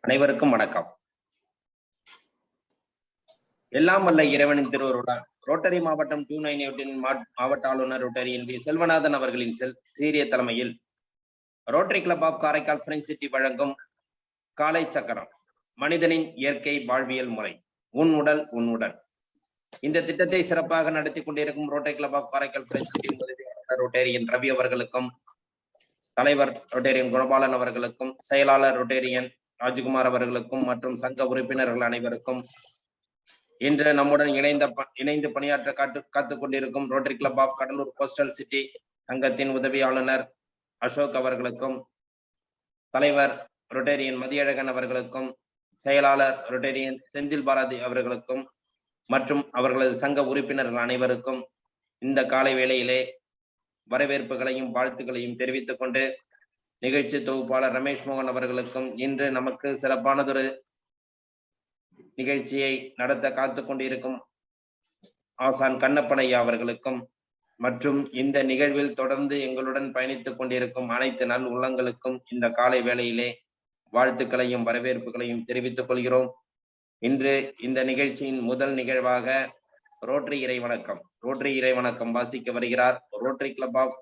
அனைவருக்கும் வணக்கம். எல்லாம் வல்ல இறைவனின் திருவருடன் ரோட்டரி மாவட்டம் 298 மாவட்ட ஆளுநர் ரோட்டரி என் வி செல்வநாதன் அவர்களின் சீரிய தலைமையில் Rotary club of Karaikal French city வழங்கும் காலை சக்கரம் மனிதனின் இயற்கை வாழ்வியல் முறை உன் உடல் உன் உடல். இந்த திட்டத்தை சிறப்பாக நடத்தி கொண்டிருக்கும் Rotary club of Karaikal French city உதவியாளர் ரோட்டேரியன் ரவி அவர்களுக்கும், தலைவர் ரோட்டேரியன் குணபாலன் அவர்களுக்கும், செயலாளர் ரோட்டேரியன் ராஜ்குமார் அவர்களுக்கும் மற்றும் சங்க உறுப்பினர்கள் அனைவருக்கும், இன்று நம்முடன் இணைந்து பணியாற்ற காத்துக் கொண்டிருக்கும் Rotary club of Cuddalore coastal city சங்கத்தின் உதவி ஆளுநர் அசோக் அவர்களுக்கும், தலைவர் ரோட்டேரியன் மதியழகன் அவர்களுக்கும், செயலாளர் ரோட்டேரியன் செந்தில் பாரதி அவர்களுக்கும் மற்றும் அவர்களது சங்க உறுப்பினர்கள் அனைவருக்கும் இந்த காலை வேளையிலே வரவேற்புகளையும் வாழ்த்துக்களையும் தெரிவித்துக் கொண்டு, நிகழ்ச்சி தொகுப்பாளர் ரமேஷ் மோகன் அவர்களுக்கும், இன்று நமக்கு சிறப்பானதொரு நிகழ்ச்சியை நடத்த காத்து கொண்டிருக்கும் ஆசான் கண்ணப்பனையா அவர்களுக்கும் மற்றும் இந்த நிகழ்வில் தொடர்ந்து எங்களுடன் பயணித்துக் கொண்டிருக்கும் அனைத்து நல் உள்ளங்களுக்கும் இந்த காலை வேளையிலே வாழ்த்துக்களையும் வரவேற்புகளையும் தெரிவித்துக் கொள்கிறோம். இன்று இந்த நிகழ்ச்சியின் முதல் நிகழ்வாக ரோட்டரி இறைவணக்கம் வாசிக்க வருகிறார் Rotary club of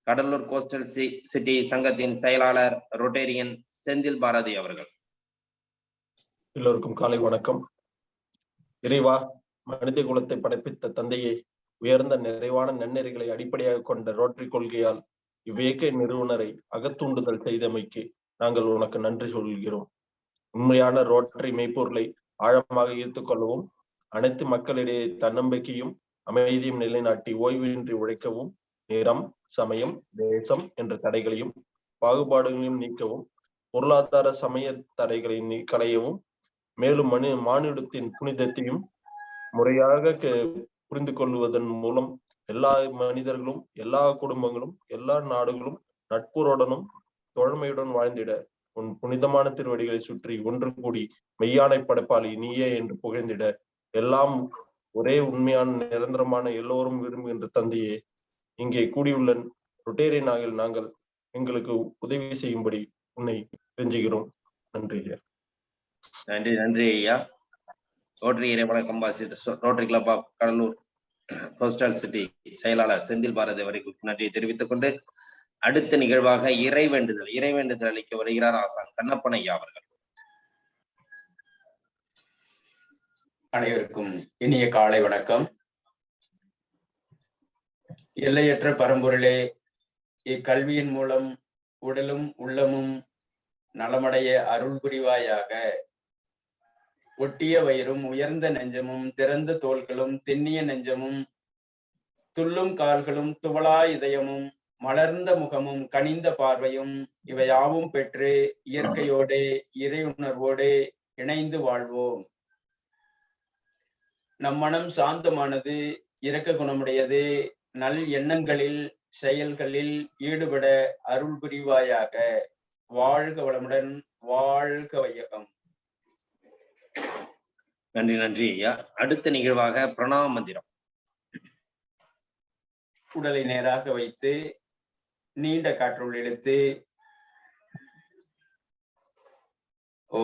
Cuddalore coastal city சங்கத்தின் செயலாளர் ரோட்டேரியன் செந்தில் பாரதி அவர்கள். எல்லோருக்கும் காலை வணக்கம். இறைவா, மனித குலத்தை படைப்பித்த தந்தையை, உயர்ந்த நிறைவான நன்னெறிகளை அடிப்படையாக கொண்ட ரோட்டரி கொள்கையால் இவ்வியக்க நிறுவனரை அகத்தூண்டுதல் செய்தமைக்கு நாங்கள் உனக்கு நன்றி சொல்கிறோம். உண்மையான ரோட்டரி மெய்ப்பொருளை ஆழமாக ஈர்த்து கொள்ளவும், அனைத்து மக்களிடையே தன்னம்பிக்கையும் அமைதியும் நிலைநாட்டி ஓய்வின்றி உழைக்கவும், நிறம், சமயம், தேசம் என்ற தடைகளையும் பாகுபாடுகளையும் நீக்கவும், பொருளாதார சமய தடைகளை களையவும், மேலும் மானிடத்தின் புனிதத்தையும் முறையாக புரிந்து கொள்வதன் மூலம் எல்லா மனிதர்களும், எல்லா குடும்பங்களும், எல்லா நாடுகளும் நட்புறவுடனும் தோழமையுடன் வாழ்ந்திட உன் புனிதமான திருவடிகளை சுற்றி ஒன்று கூடி மெய்யானை படைப்பாளி நீயே என்று புகழ்ந்திட, எல்லாம் ஒரே உண்மையான நிரந்தரமான எல்லோரும் விரும்புகின்ற தந்தையே, இங்கே கூடியுள்ள ரொட்டேரியன் நாங்கள் எங்களுக்கு உதவி செய்யும்படி உன்னை கெஞ்சுகிறோம். நன்றி ஐயா. நன்றி ஐயா. ரோட்டரி இறைவணக்கம் வாசித்த Rotary club of Cuddalore coastal city செயலாளர் செந்தில் பாரதி அவர்களுக்கு நன்றியை தெரிவித்துக் கொண்டு, அடுத்த நிகழ்வாக இறைவேண்டுதல் அளிக்க வருகிறார் ஆசான் கண்ணப்பன் ஐயா அவர்கள். அனைவருக்கும் இனிய காலை வணக்கம். எல்லையற்ற பரம்பொருளே, இக்கல்வியின் மூலம் உடலும் உள்ளமும் நலமடைய அருள் புரிவாயாக. ஒட்டிய வயிறும் உயர்ந்த நெஞ்சமும் திறந்த தோள்களும் திண்ணிய நெஞ்சமும் துள்ளும் கால்களும் துவளா இதயமும் மலர்ந்த முகமும் கனிந்த பார்வையும் இவையாவும் பெற்று இயற்கையோடு இறையுணர்வோடு இணைந்து வாழ்வோம். நம் மனம் சாந்தமானது, இரக்க குணமுடையது, நல் எண்ணங்களில் செயல்களில் ஈடுபட அருள் புரிவாயாக. வாழ்க வளமுடன், வாழ்க வையகம். நன்றி ஐயா. அடுத்த நிகழ்வாக பிரணாம மந்திரம். உடலை நேராக வைத்து நீண்ட காற்றுள் இழுத்து ஓ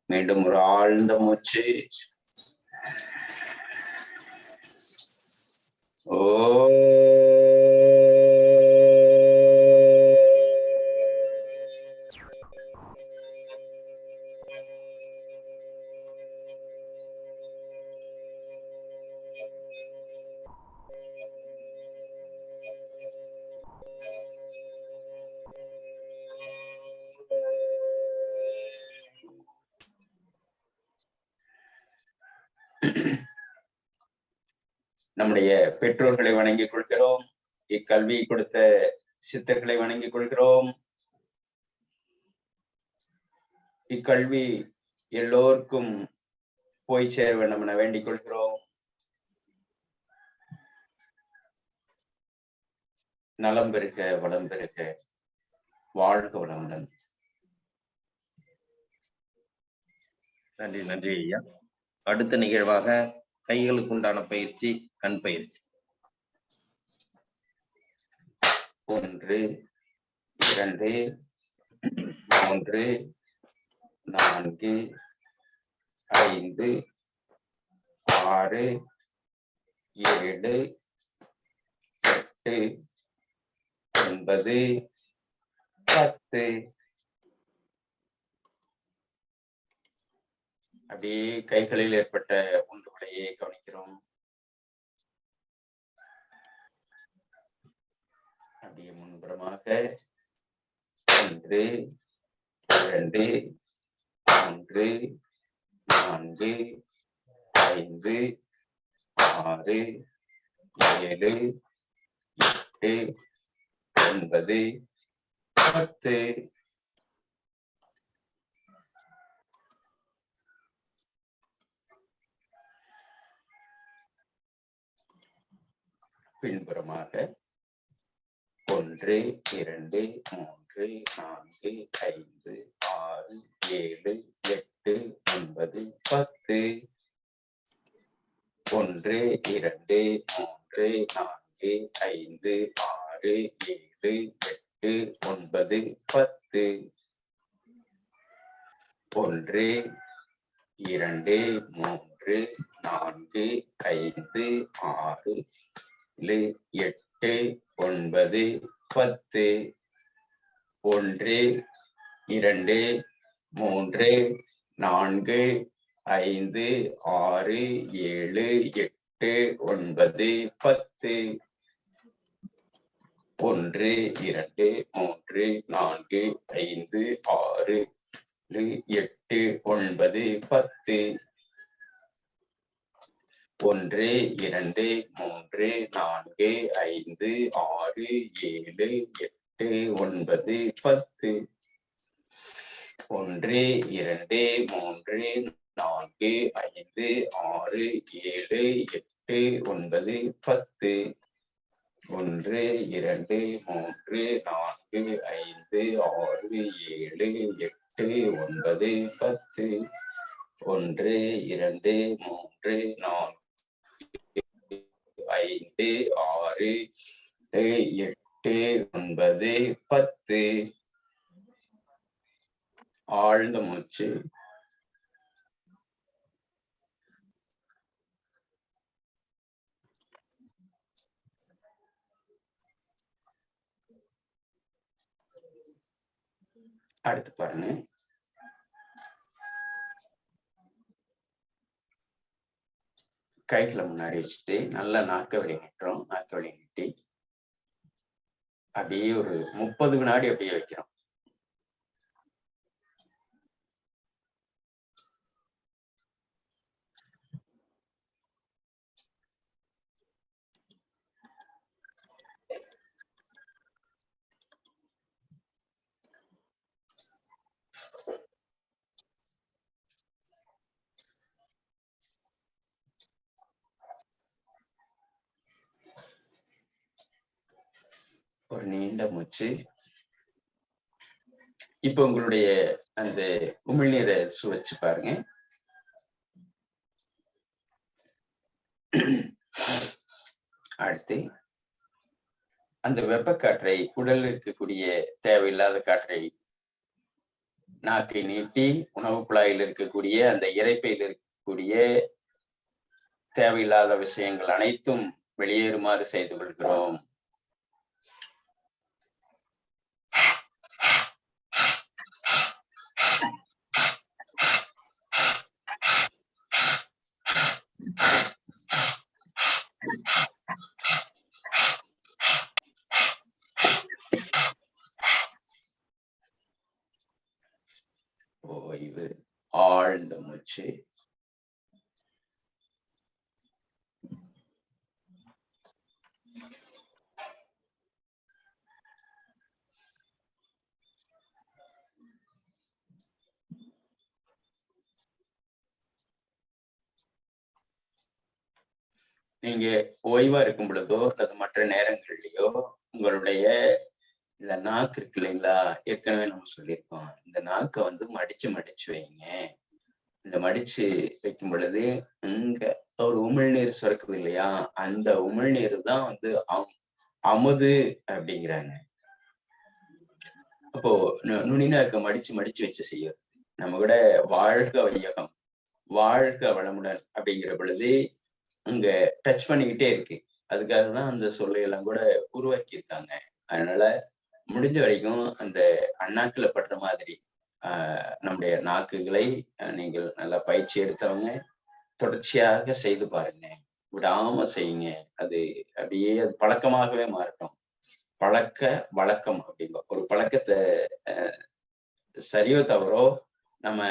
மீண்டும் ஒரு ஆழ்ந்த மூச்சு. நம்முடைய பெற்றோர்களை வணங்கிக் கொள்கிறோம். இக்கல்வி கொடுத்த சித்தர்களை வணங்கிக் கொள்கிறோம். இக்கல்வி எல்லோருக்கும் போய் சேர வேண்டும் என வேண்டிக் கொள்கிறோம். நலம் பெருக, வளம் பெருக, வாழ்க வளமுடன். நன்றி நன்றி ஐயா. அடுத்த நிகழ்வாக கைகளுக்கு உண்டான பயிற்சி, கண் பயிற்சி. 1 2 3 4 5 6 7 8 9 10. அப்படியே கைகளில் ஏற்பட்ட ஒன்றுகளையே கவனிக்கிறோம். அப்படியே முன்புறமாக 1 2 3 4 5 6 7 8 9 10. பின்புறமாக 1 2 3 4 5 6 7 8 9 10. 1 2 3 4 5 6 7 8 9 10. 1 2 3 4 5 6 7 8 9 10. 1 2 3 4 5 6 7 8 9 10. 1 2 3 4 5 6 7 8 9 10. 1 2 3 4 5 6 7 8 9 10. 1 2 3 4 5 6 7 8 9 10. 1 2 3 4 5 6 7 8 9 10. 1 2 3 4 5 6 8 9 10. ஆழ்ந்த மூச்சு. அடுத்து பாருங்க, கைகளை முன்னாடி வச்சுட்டு நல்லா நாக்க வழி நிட்டுறோம். நாக்க வழி நிட்டி அப்படியே ஒரு 30 வினாடி அப்படியே வைக்கிறோம். ஒரு நீண்ட மூச்சு. இப்ப உங்களுடைய அந்த உமிழ்நீரை சுவைச்சு பாருங்க. அடுத்து அந்த வெப்பக்காற்றை, உடலில் இருக்கக்கூடிய தேவையில்லாத காற்றை நாக்கை நீட்டி உணவு குழாயில் இருக்கக்கூடிய அந்த இரைப்பையில் இருக்கக்கூடிய தேவையில்லாத விஷயங்கள் அனைத்தும் வெளியேறுமாறு செய்து கொள்கிறோம். ஓய்வு, ஆழ்ந்த மூச்சு. நீங்க ஓய்வா இருக்கும் பொழுதோ அல்லது மற்ற நேரங்கள்லயோ உங்களுடைய இந்த நாக்கு இருக்கு இல்லைங்களா, ஏற்கனவே நம்ம சொல்லியிருக்கோம், இந்த நாக்கை வந்து மடிச்சு மடிச்சு வைங்க. இந்த மடிச்சு வைக்கும் பொழுது இங்க ஒரு உமிழ்நீர் சுரக்குது இல்லையா, அந்த உமிழ்நீர் தான் வந்து அமுது அப்படிங்கிறாங்க. அப்போ நுனிநாக்க மடிச்சு மடிச்சு வச்சு செய்யும். நம்ம கூட வாழ்க வையகம், வாழ்க வளமுடன் அப்படிங்கிற பொழுது அங்க டச் பண்ணிக்கிட்டே இருக்கு. அதுக்காக தான் அந்த சொல்லையெல்லாம் கூட உருவாக்கி இருக்காங்க. அதனால முடிஞ்ச வரைக்கும் அந்த அண்ணாக்குல படுற மாதிரி நம்முடைய நாக்குகளை நீங்கள் நல்லா பயிற்சி எடுத்தவங்க தொடர்ச்சியாக செய்து பாருங்க, விடாம செய்யுங்க. அது அப்படியே அது பழக்கமாகவே மாறட்டும். பழக்க வழக்கம் அப்படிங்க ஒரு பழக்கத்தை சரியோ தவறோ நம்ம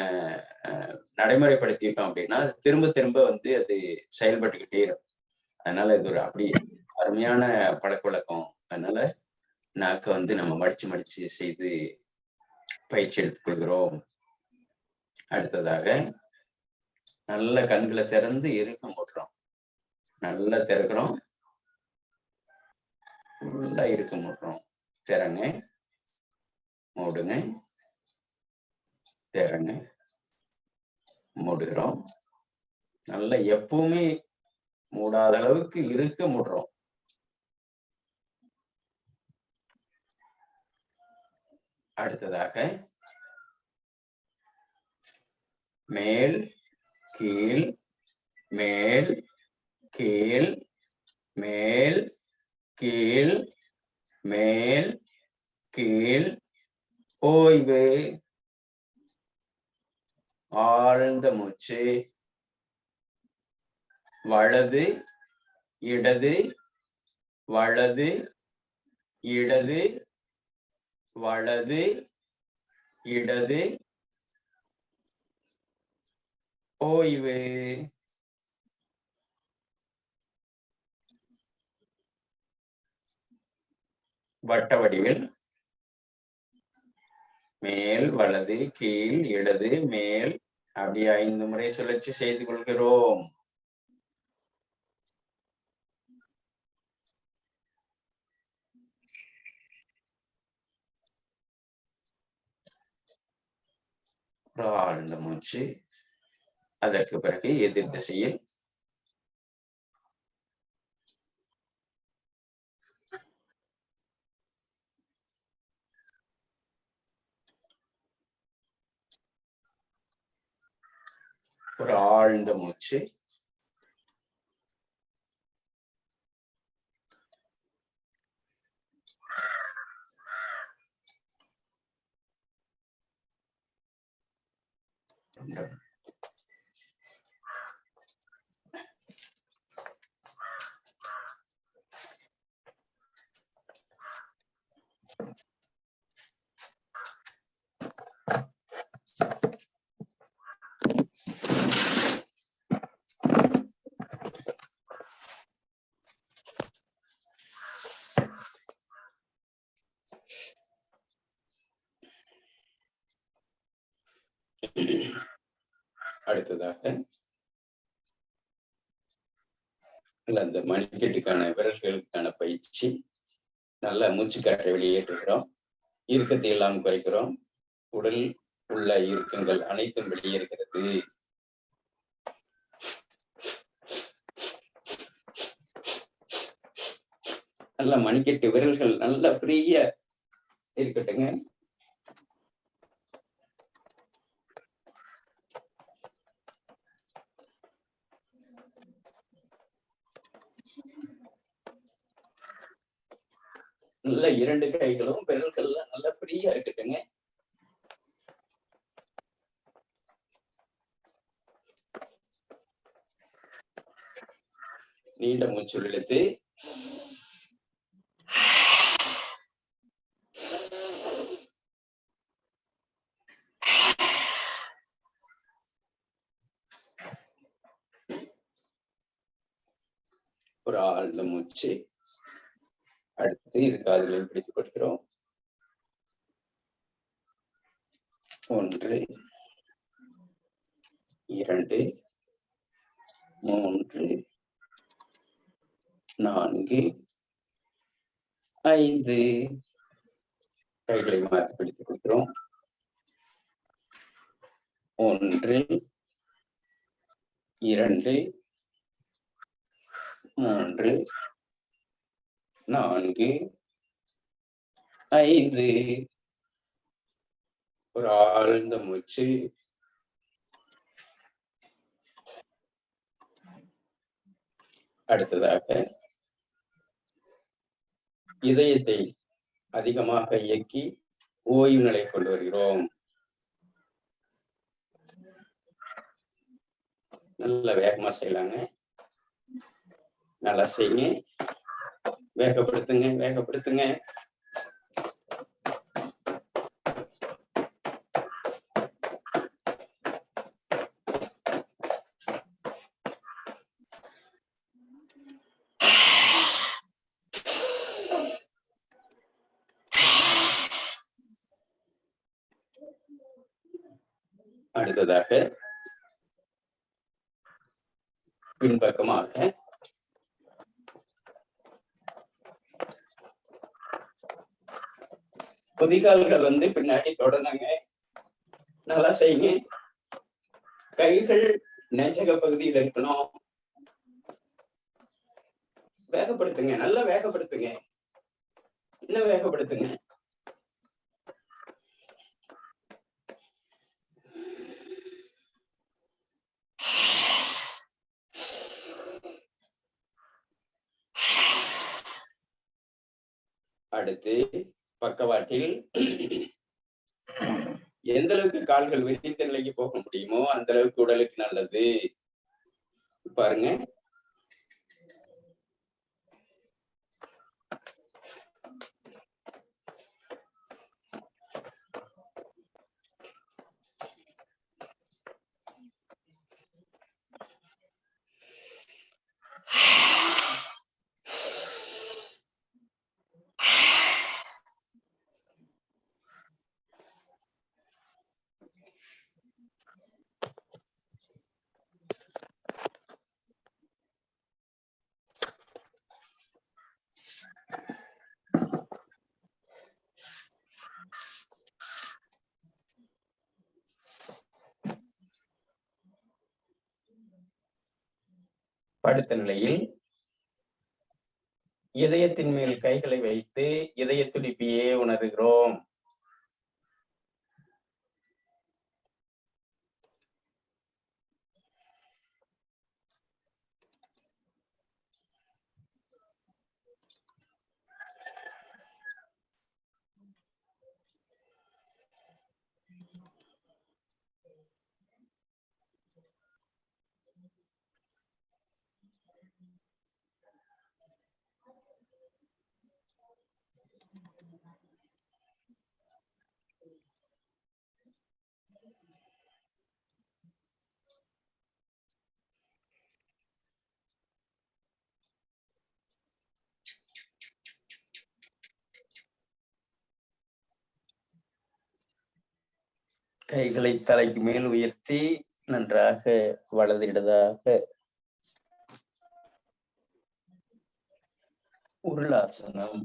நடைமுறைப்படுத்திட்டோம் அப்படின்னா அது திரும்ப திரும்ப வந்து அது செயல்பட்டுக்கிட்டே இருக்கும். அதனால இது ஒரு அப்படி அருமையான பழக்க வழக்கம். அதனால நாக்க வந்து நம்ம மடிச்சு மடிச்சு செய்து பயிற்சி எடுத்துக்கொள்கிறோம். அடுத்ததாக நல்ல கண்களை திறந்து இருக்க மூடுறோம். நல்லா திறக்கிறோம், ஃபுல்லா இருக்க மூடுறோம். திறங்க, மூடுங்க, திறங்க, மூடுகிறோம். நல்லா எப்பவுமே மூடாத அளவுக்கு இருக்க மூடுறோம். அடுத்ததாக மேல் கீழ், மேல் கீழ், மேல் கீழ், மேல் கீழ். ஓய்வு, ஆழ்ந்த மூச்சு. வலது இடது, வலது இடது, வலது இடது. ஓய்வு. வட்ட வடிவில் மேல் வலது கீழ் இடது மேல் அப்படி 5 முறை சுழற்சி செய்து கொள்கிறோம். ஆழ்ந்த மூச்சு. அதற்கு பிறகு எதிர் திசையில் ஒரு ஆழ்ந்த மூச்சு. அடுத்ததாக அந்த மணிக்கட்டுக்கான விரல்களுக்கான பயிற்சி. நல்ல மூச்சுக்காற்றை வெளியேற்றுகிறோம். இறுக்கத்தை எல்லாம் குறைக்கிறோம். உடல் உள்ள இறுக்கங்கள் அனைத்தும் வெளியேறுகிறது. நல்ல மணிக்கட்டு விரல்கள் நல்ல ஃப்ரீயா இருக்கட்டுங்க. நல்ல 2 கைகளும் விரல்கள் நல்ல ஃப்ரீயா இருக்கட்டுங்க. நீண்ட மூச்சு இழுத்து ஒரு ஆழ்ந்த மூச்சு. அடுத்து இது காதுகளில் பிடித்துக் கொள்கிறோம். 1 2 3 4 5 கைகளை மாற்றி பிடித்துக் கொள்கிறோம். 1 2 3 4 5. ஒரு ஆழ்ந்த மூச்சு. அடுத்ததாக இதயத்தை அதிகமாக இயக்கி ஓய்வு நிலை கொண்டு வருகிறோம். நல்ல வேகமா செய்யலாங்க. நல்லா செய்யுங்க. வேகப்படுத்துங்க, வேகப்படுத்துங்க. அடுத்ததாக பின்பக்கமாக குதிகால்கள் பின்னாடி தொடர்ந்தாங்க. நல்லா செய்யுங்க. கைகள் நெஞ்சக பகுதியில் இருக்கணும். வேகப்படுத்துங்க, நல்லா வேகப்படுத்துங்க, இன்னும் வேகப்படுத்துங்க. அடுத்து பக்கவாட்டில் எந்த அளவுக்கு கால்கள் விரிந்த நிலைக்கு போக முடியுமோ அந்த அளவுக்கு உடலுக்கு நல்லது. பாருங்க. படுத்த நிலையில் இதயத்தின் மேல் கைகளை வைத்து இதய துடிப்பையே உணர்கிறோம். கைகளை தலைக்கு மேல் உயர்த்தி நன்றாக வலது இடதாக உருளாசனம்.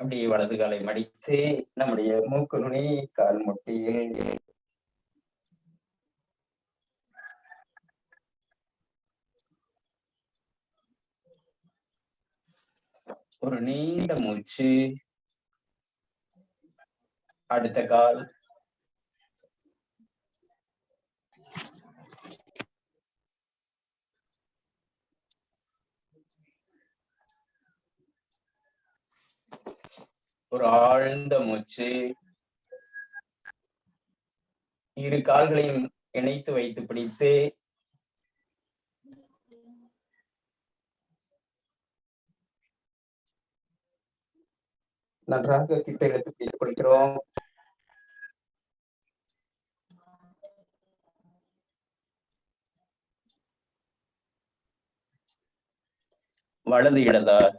அப்படியே வலது காலை மடித்து நம்முடைய மூக்கு நுனி கால் முட்டியில் ஒரு நீண்ட மூச்சு. அடுத்த கால். ஒரு ஆழ்ந்த மூச்சு. இரு கால்களையும் இணைத்து வைத்து பிடித்து நன்றாக கிட்ட எடுத்து பிடித்துக் கொள்கிறோம். வலது இடதாக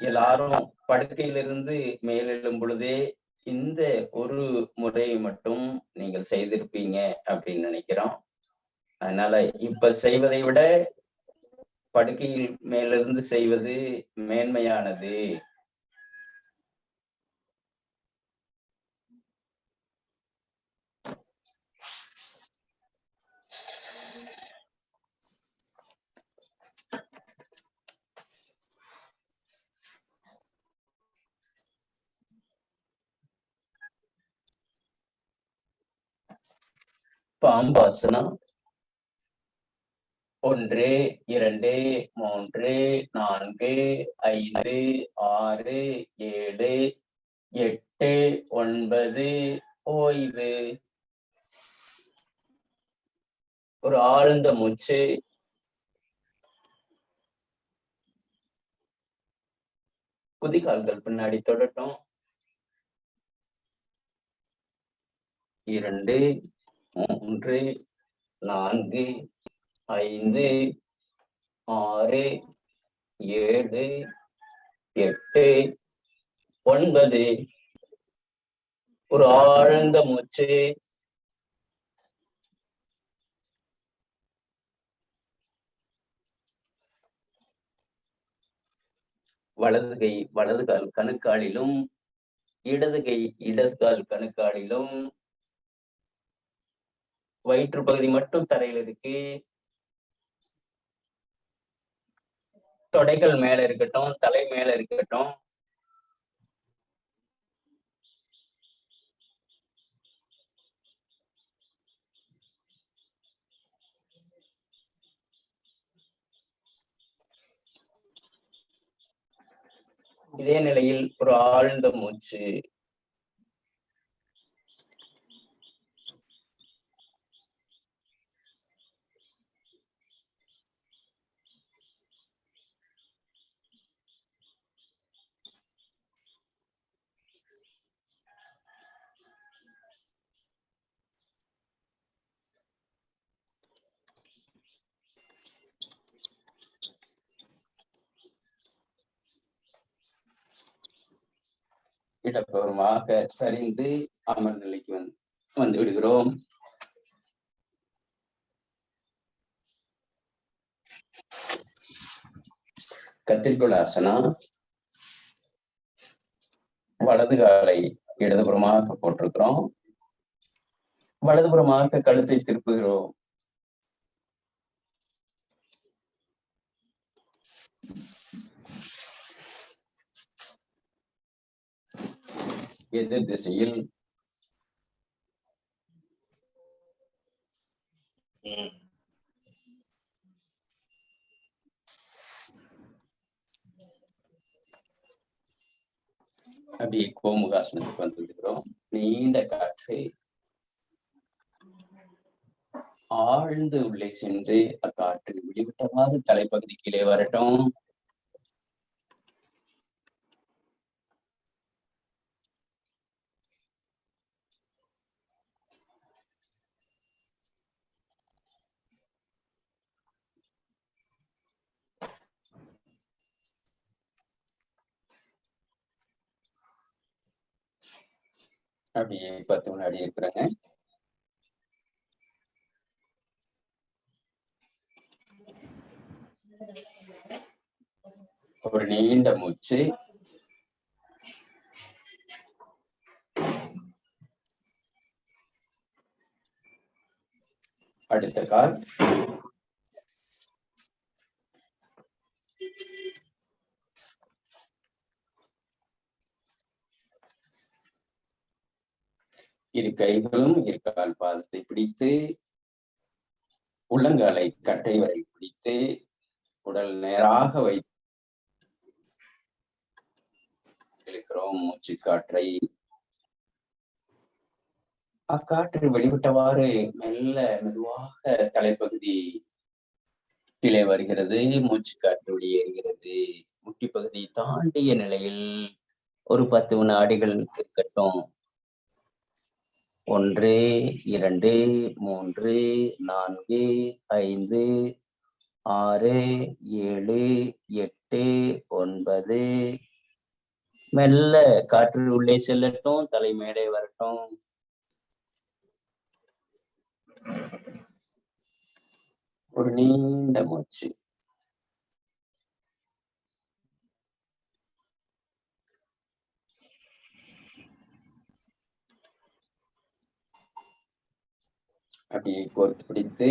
எல்லாரும் படுக்கையிலிருந்து மேலெழும் பொழுதே இந்த ஒரு முறையை மட்டும் நீங்கள் செய்திருப்பீங்க அப்படின்னு நினைக்கிறோம். அதனால இப்ப செய்வதை விட படுக்கையில் மேலிருந்து செய்வது மேன்மையானது. பாம்பாசனம் 1 2 3 4 5 6 7 8 9 ஓய்வு. ஒரு ஆழ்ந்த மூச்சு. குதிகால்கள் பின்னாடி தொடட்டும். 2 3 4 5 6 7 8 9. ஒரு ஆழ்ந்த மூச்சு. வலது கை வலது கால் கணுக்காலிலும் இடது கை இடது கால் கணுக்காலிலும். வயிற்று பகுதி மட்டும் தரையில் இருக்கு. தொடைகள் மேல இருக்கட்டும், தலை மேல இருக்கட்டும். இதே நிலையில் ஒரு ஆழ்ந்த மூச்சு. இடப்புறமாக சரிந்து அமர் நிலைக்கு வந்து விடுகிறோம். கத்திரிக்கோள் ஆசனம். வலது காலை இடதுபுறமாக போட்டிருக்கிறோம். வலதுபுறமாக கழுத்தை திருப்புகிறோம். எதிர் திசையில் அப்படியே கோமுகாசனத்துக்கு வந்து விடுகிறோம். நீண்ட காற்று ஆழ்ந்து உள்ளே சென்று அக்காற்று விடுவிட்டவாறு தலைப்பகுதி கீழே வரட்டும். அப்படியே 10 வினாடி இருக்கிறேங்க. ஒரு நீண்ட மூச்சு. அடுத்த கால். இரு கைகளும் இரு கால் பாதத்தை பிடித்து உள்ளங்காலை கட்டை வரை பிடித்து உடல் நேராக வைத்து இழுக்கிறோம் மூச்சு காற்றை. அக்காற்று வெளிவிட்டவாறு மெல்ல மெதுவாக தலைப்பகுதி கீழே வருகிறது. மூச்சு காற்று வெளியேறுகிறது. முட்டி பகுதி தாண்டிய நிலையில் ஒரு 10 வினாடிகள் இருக்கட்டும். 1 2 3 4 5 6 7 8 9. மெல்ல காற்று உள்ளே செல்லட்டும். தலை மேலே வரட்டும். ஒரு நீண்ட மூச்சு. அப்படியே கோர்த்து பிடித்து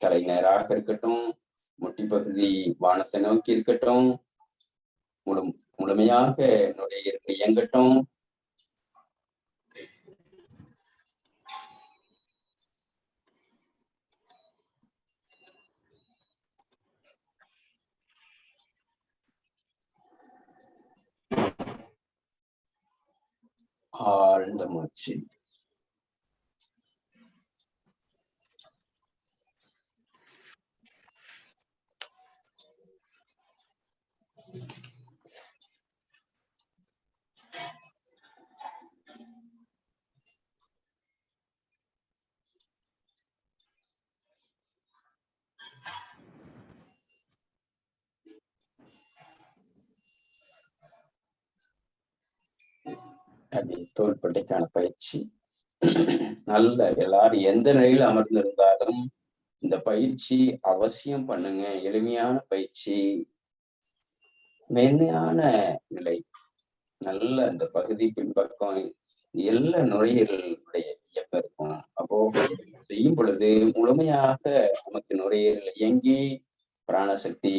தலை நேராக இருக்கட்டும். முட்டி பகுதி வானத்தை நோக்கி இருக்கட்டும். முழுமையாக நுரையீரல் இயங்கட்டும். ஆழ்ந்த மூச்சு. அப்படி தோள்பட்டைக்கான பயிற்சி. நல்ல எல்லாரும் எந்த நிலையில் அமர்ந்திருந்தாலும் இந்த பயிற்சி அவசியம் பண்ணுங்க. எளிமையான பயிற்சி, மென்மையான நிலை. நல்ல இந்த பகுதி பின்பக்கம் எல்லா நுரையீரலுடைய இயக்கம் இருக்கும். அப்போ செய்யும் பொழுது முழுமையாக நமக்கு நுரையீரல் இயங்கி பிராணசக்தி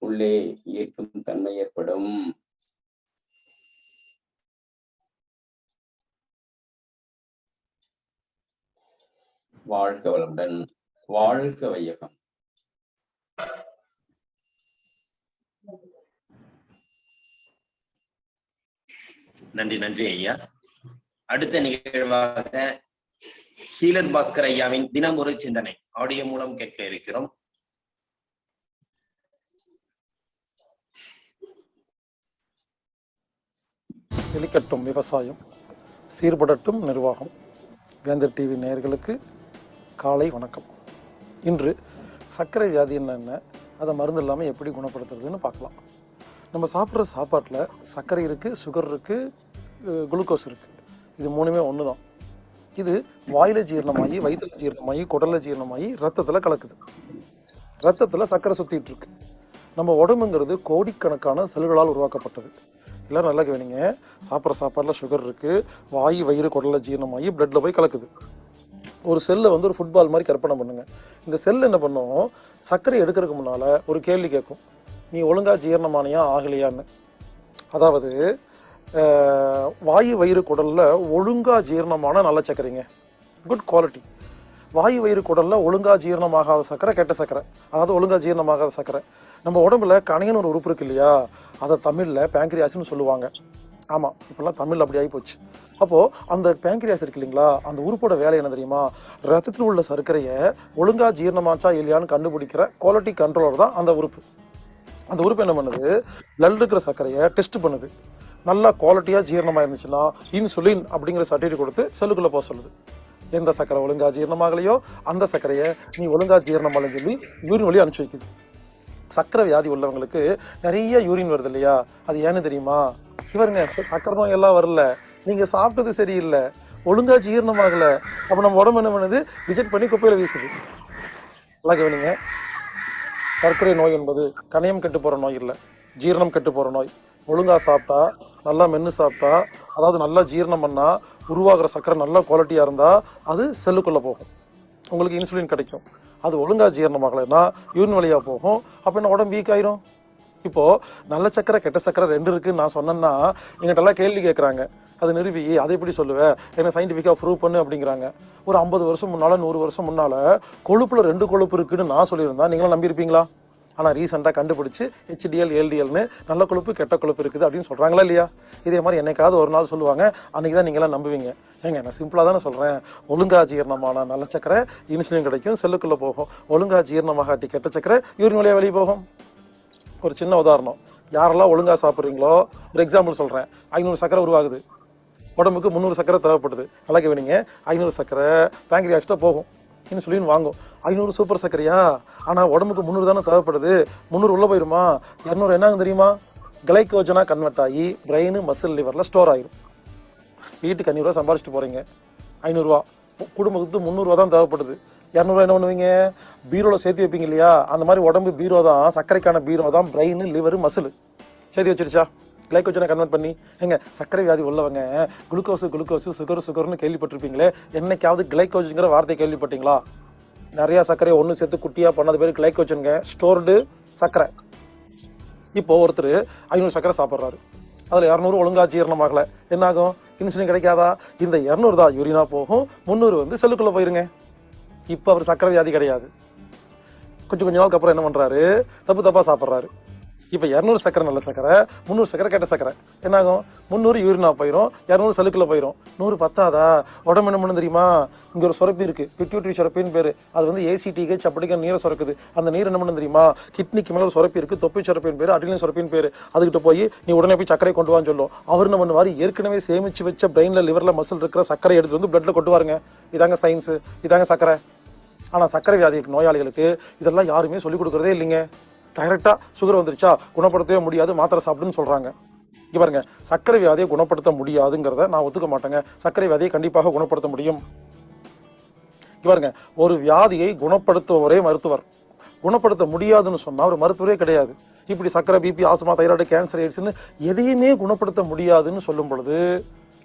உள்ளே ஈர்க்கும் தன்மை ஏற்படும். வாழ்க வளமுடன். வாழ்க வையகம். நன்றி நன்றி ஐயா. அடுத்த நிகழ்வாக ஹீலர் பாஸ்கர் ஐயாவின் தினம் ஒரு சிந்தனை ஆடியோ மூலம் கேட்க இருக்கிறோம். செழிக்கட்டும் விவசாயம், சீர்படட்டும் நிர்வாகம். வேந்தர் டிவி நேயர்களுக்கு காலை வணக்கம். இன்று சர்க்கரை வியாதி என்ன, அதை மருந்து இல்லாமல் எப்படி குணப்படுத்துறதுன்னு பார்க்கலாம். நம்ம சாப்பிட்ற சாப்பாட்டில் சர்க்கரை இருக்குது, சுகர் இருக்குது, குளுக்கோஸ் இருக்குது. இது மூணுமே ஒன்று தான். இது வாயில் ஜீரணமாகி, வயிற்றில் ஜீரணமாகி, குடலில் ஜீரணமாகி ரத்தத்தில் கலக்குது. ரத்தத்தில் சர்க்கரை சுற்றிட்டு இருக்கு. நம்ம உடம்புங்கிறது கோடிக்கணக்கான செல்களால் உருவாக்கப்பட்டது. எல்லோரும் நல்லா கவனிங்க. சாப்பிட்ற சாப்பாடில் சுகர் இருக்குது, வாய் வயிறு குடலில் ஜீரணமாகி பிளட்டில் போய் கலக்குது. ஒரு செல்லை ஒரு ஃபுட்பால் மாதிரி கற்பனை பண்ணுங்க. இந்த செல் என்ன பண்ணும், சர்க்கரை எடுக்கிறதுக்கு முன்னால் ஒரு கேள்வி கேட்கும், நீ ஒழுங்காக ஜீரணமானியா ஆகலையான்னு. அதாவது வாயு வயிறு குடலில் ஒழுங்காக ஜீரணமான நல்ல சர்க்கரைங்க, குட் குவாலிட்டி. வாயு வயிறு குடலில் ஒழுங்காக ஜீரணமாகாத சர்க்கரை கெட்ட சர்க்கரை, அதாவது ஒழுங்காக ஜீரணமாகாத சர்க்கரை. நம்ம உடம்புல கணையன்னு ஒரு உறுப்பு இருக்கு இல்லையா, அதை தமிழில் பேங்க்ரியாஸ்ன்னு சொல்லுவாங்க. ஆமாம், இப்போல்லாம் தமிழ் அப்படி ஆகி போச்சு. அப்போது அந்த பேங்க்ரியாஸ் இருக்கு இல்லைங்களா, அந்த உறுப்போட வேலை என்ன தெரியுமா, ரத்தத்தில் உள்ள சர்க்கரையை ஒழுங்காக ஜீரணமாச்சா இல்லையான்னு கண்டுபிடிக்கிற குவாலிட்டி கண்ட்ரோலர் தான் அந்த உறுப்பு. அந்த உறுப்பு என்ன பண்ணுது, பிளட் இருக்கிற சர்க்கரையை டெஸ்ட் பண்ணுது. நல்லா குவாலிட்டியாக ஜீரணமாக இருந்துச்சுன்னா இன்சுலின் அப்படிங்கிற சர்டிஃபிகேட் கொடுத்து செல்லுக்குள்ளே போக சொல்லுது. எந்த சர்க்கரை ஒழுங்காக ஜீரணமாகலையோ அந்த சர்க்கரையை நீ ஒழுங்காக ஜீரணமாகலன்னு சொல்லி யூரின் வழி அனுப்பிச்சி வைக்குது. சர்க்கரை வியாதி உள்ளவங்களுக்கு நிறைய யூரின் வருது இல்லையா, அது ஏன்னு தெரியுமா? இவருங்க சர்க்கரை நோய் எல்லாம் வரல, நீங்கள் சாப்பிட்டது சரியில்லை, ஒழுங்கா ஜீரணமாகல. அப்ப நம்ம உடம்பு என்ன பண்ணுது? ரிஜெக்ட் பண்ணி குப்பையில வீசுது. நல்லா கவனிங்க. சர்க்கரை நோய் என்பது கணையம் கெட்டு போற நோய் இல்லை, ஜீரணம் கெட்டு போற நோய். ஒழுங்கா சாப்பிட்டா, நல்லா மென்று சாப்பிட்டா, அதாவது நல்லா ஜீரணம் பண்ணா உருவாகிற சர்க்கரை நல்ல குவாலிட்டியா இருந்தா அது செல்லுக்குள்ள போகும், உங்களுக்கு இன்சுலின் கிடைக்கும். அது ஒழுங்கா ஜீரணமாகலைன்னா யூரின் வழியா போகும். அப்ப என்ன உடம்பு வீக் ஆயிரும். இப்போ நல்ல சக்கரை கெட்ட சக்கரை ரெண்டு இருக்குன்னு நான் சொன்னேன்னா எங்கிட்ட எல்லாம் கேள்வி கேட்கறாங்க. அது நிறுவி அதை எப்படி சொல்லுவேன், என்ன சயின்டிஃபிக்கா ப்ரூவ் பண்ணு அப்படிங்கிறாங்க. ஒரு 50 வருஷம் முன்னால 100 வருஷம் முன்னால கொழுப்புல 2 கொழுப்பு இருக்குன்னு நான் சொல்லியிருந்தா நீங்களும் நம்பியிருப்பீங்களா? ஆனா ரீசெண்டா கண்டுபிடிச்சு HDL LDLன்னு நல்ல கொழுப்பு கெட்ட கொழுப்பு இருக்குது அப்படின்னு சொல்றாங்களா இல்லையா? இதே மாதிரி என்னைக்காவது ஒரு நாள் சொல்லுவாங்க, அன்னைக்கு தான் நீங்களாம் நம்புவீங்க. ஏங்க நான் சிம்பிளா தானே சொல்றேன், ஒழுங்கா ஜீரணமான நல்ல சக்கரை இன்சுலின் கிடைக்கும், செல்லுக்குள்ள போகும். ஒழுங்கா ஜீரணமாகாட்டி கெட்ட சக்கரை யூரின் வழியா வெளியே போகும். ஒரு சின்ன உதாரணம், யாரெல்லாம் ஒழுங்கா சாப்பிட்றீங்களோ, ஒரு எக்ஸாம்பிள் சொல்றேன், 500 சக்கரை உருவாகுது, உடம்புக்கு 300 சக்கரை தேவைப்படுது. நல்லா கவனிங்க, 500 சக்கரை பேங்க்ரியாஸ்ட்டா போகும், இன்சுலின் வாங்கும். 500 சூப்பர் சக்கரையா, ஆனா உடம்புக்கு 300 தானே தேவைப்படுது. 300 உள்ள போயிருமா? 200 என்னங்க தெரியுமா? கிளைக்கோஜனா கன்வெர்ட் ஆகி பிரெயின் மசில் லிவர்ல ஸ்டோர் ஆயிரும். வீட்டுக்கு 500 ரூபா சம்பாதிச்சுட்டு போறீங்க, 500 ரூபா, குடும்பத்துக்கு 300 ரூபா தான் தேவைப்படுது. 200 ரூபா என்ன பண்ணுவீங்க? பீரோல சேர்த்து வைப்பீங்க இல்லையா? அந்த மாதிரி உடம்பு பீரோ தான், சர்க்கரைக்கான பீரோ தான் பிரெயின் லிவர் மசில். சேர்த்து வச்சிருச்சா கிளைக்கோஜனை கன்வெர்ட் பண்ணி? எங்க சர்க்கரை வியாதி உள்ளவங்க குளுக்கோஸ் சுகர்னு கேள்விப்பட்டிருப்பீங்களே, என்னைக்காவது கிளைக்கோஜன்கிற வார்த்தை கேள்விப்பட்டீங்களா? நிறைய சர்க்கரையை ஒன்று சேர்த்து குட்டியா பண்ணது பேர் கிளைக்கோஜனுங்க, ஸ்டோர்டு சர்க்கரை. இப்போ ஒருத்தர் 500 சர்க்கரை சாப்பிட்றாரு, அதில் 200 ஒழுங்கா ஜீரணமாகல, என்ன ஆகும்? இன்சுலின் கிடைக்காதா? இந்த 200 தான் யூரினா போகும், 300 வந்து செல்லுக்குள்ள போயிருங்க. இப்போ அவர் சர்க்கரை வியாதி கிடையாது. கொஞ்ச நாளுக்கு அப்புறம் என்ன பண்றாரு? தப்பா சாப்பிட்றாரு. இப்போ 200 சக்கரை நல்ல சக்கரை, 300 சக்கரை கெட்ட சக்கரை, என்னாகும்? 300 யூரினா போயிடும், 200 செல்லுக்குள்ள போயிடும். 100 பத்தாதா? உடம்பு என்ன பண்ணு தெரியுமா? இங்க ஒரு சுரப்பி இருக்கு, பிட்யூட்டரி சுரப்பின்னு பேரு. அது வந்து ACTH அப்படிங்கிற நீரை சுரக்குது. அந்த நீர் என்ன பண்ணு தெரியுமா? கிட்னிக்கு மேல ஒரு சுரப்பி இருக்கு, தொப்பி சுரப்பின்னு பேரு, அட்ரினல் சுரப்பின்னு பேரு. அதுகிட்ட போய் நீ உடனே போய் சக்கரை கொண்டு வான்னு சொல்லும். அவர் என்ன பண்ணுவாரு? ஏற்கனவே சேமிச்சு வச்ச பிரெயின்ல லிவர்ல மசில் இருக்கிற சக்கரை எடுத்து வந்து பிளட்ல கொட்டுவாருங்க. இதாங்க சயின்ஸ், இதாங்க சக்கரை. ஆனா சக்கரை வியாதி நோயாளிகளுக்கு இதெல்லாம் யாருமே சொல்லிக் கொடுக்கறதே இல்லைங்க. டைரக்டா சுகர் வந்துருச்சா, குணப்படுத்தவே முடியாது, மாத்திரை சாப்பிடுன்னு சொல்றாங்க. இங்க பாருங்க, சர்க்கரை வியாதியை குணப்படுத்த முடியாதுங்கிறத நான் ஒத்துக்க மாட்டேங்க. சர்க்கரை வியாதியை கண்டிப்பாக குணப்படுத்த முடியும். இங்க பாருங்க, ஒரு வியாதியை குணப்படுத்துவரே மருத்துவர், குணப்படுத்த முடியாதுன்னு சொன்னா ஒரு மருத்துவரே கிடையாது. இப்படி சர்க்கரை, பிபி, ஆஸ்மா, தைராய்டு, கேன்சர், எய்ட்ஸ்ன்னு எதையுமே குணப்படுத்த முடியாதுன்னு சொல்லும் பொழுது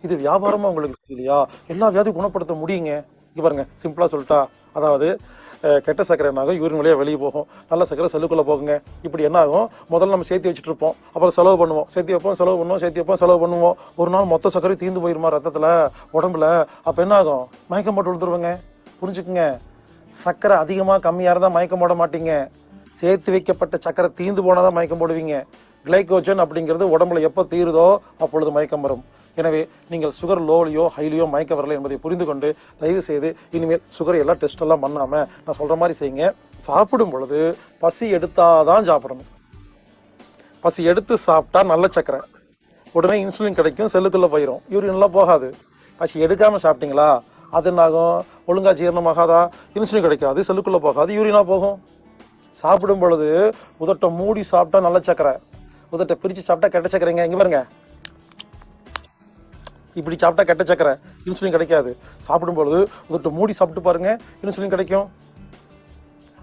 இது வியாபாரமா உங்களுக்கு இல்லையா? எல்லா வியாதியும் குணப்படுத்த முடியுங்க. இங்க பாருங்க, சிம்பிளா சொல்லிட்டா, அதாவது கெட்ட சக்கரை என்ன ஆகும்? யூரின் வழியாக வெளியே போகும், நல்ல சக்கரை செல்லுக்குள்ளே போகுங்க. இப்படி என்ன ஆகும்? முதல்ல நம்ம சேர்த்து வச்சுட்டு இருப்போம், அப்புறம் செலவு பண்ணுவோம், சேர்த்து வைப்போம், செலவு பண்ணுவோம், சேர்த்து வைப்போம், செலவு பண்ணுவோம். ஒரு நாள் மொத்த சக்கரை தீர்ந்து போயிருமா ரத்தத்தில், உடம்புல? அப்போ என்ன ஆகும்? மயக்கம் போட்டு விழுந்துருவாங்க. புரிஞ்சுக்குங்க, சக்கரை அதிகமாக கம்மியாக இருந்தால் மயக்கம் போட மாட்டீங்க, சேர்த்து வைக்கப்பட்ட சக்கரை தீர்ந்து போனால் தான் மயக்கம் போடுவீங்க. கிளைக்கோஜன் அப்படிங்கிறது உடம்புல எப்போ தீருதோ அப்பொழுது மயக்கம் வரும். எனவே நீங்கள் சுகர் லோலையோ ஹைலியோ மயக்க வரலை என்பதை புரிந்து கொண்டு தயவு செய்து இனிமேல் சுகர் எல்லாம் டெஸ்ட் எல்லாம் பண்ணாமல் நான் சொல்கிற மாதிரி செய்யுங்க. சாப்பிடும் பொழுது பசி எடுத்தாதான் சாப்பிடணும். பசி எடுத்து சாப்பிட்டா நல்ல சக்கரை, உடனே இன்சுலின் கிடைக்கும், செல்லுக்குள்ளே போயிடும், யூரின்லாம் போகாது. பசி எடுக்காமல் சாப்பிட்டீங்களா, அது என்னாகும்? ஒழுங்கா ஜீரணமாகாதா? இன்சுலின் கிடைக்காது, செல்லுக்குள்ளே போகாது, யூரினா போகும். சாப்பிடும் பொழுது உதட்டை மூடி சாப்பிட்டா நல்ல சக்கரை, உதட்டை பிரித்து சாப்பிட்டா கெட்ட சக்கரைங்க. இங்கே பாருங்க, இப்படி சாப்பிட்டா கெட்ட சக்கரை, இன்சுலின் கிடைக்காது. சாப்பிடும்பொழுது உதட்டை மூடி சாப்பிட்டு பாருங்க, இன்சுலின் கிடைக்கும்.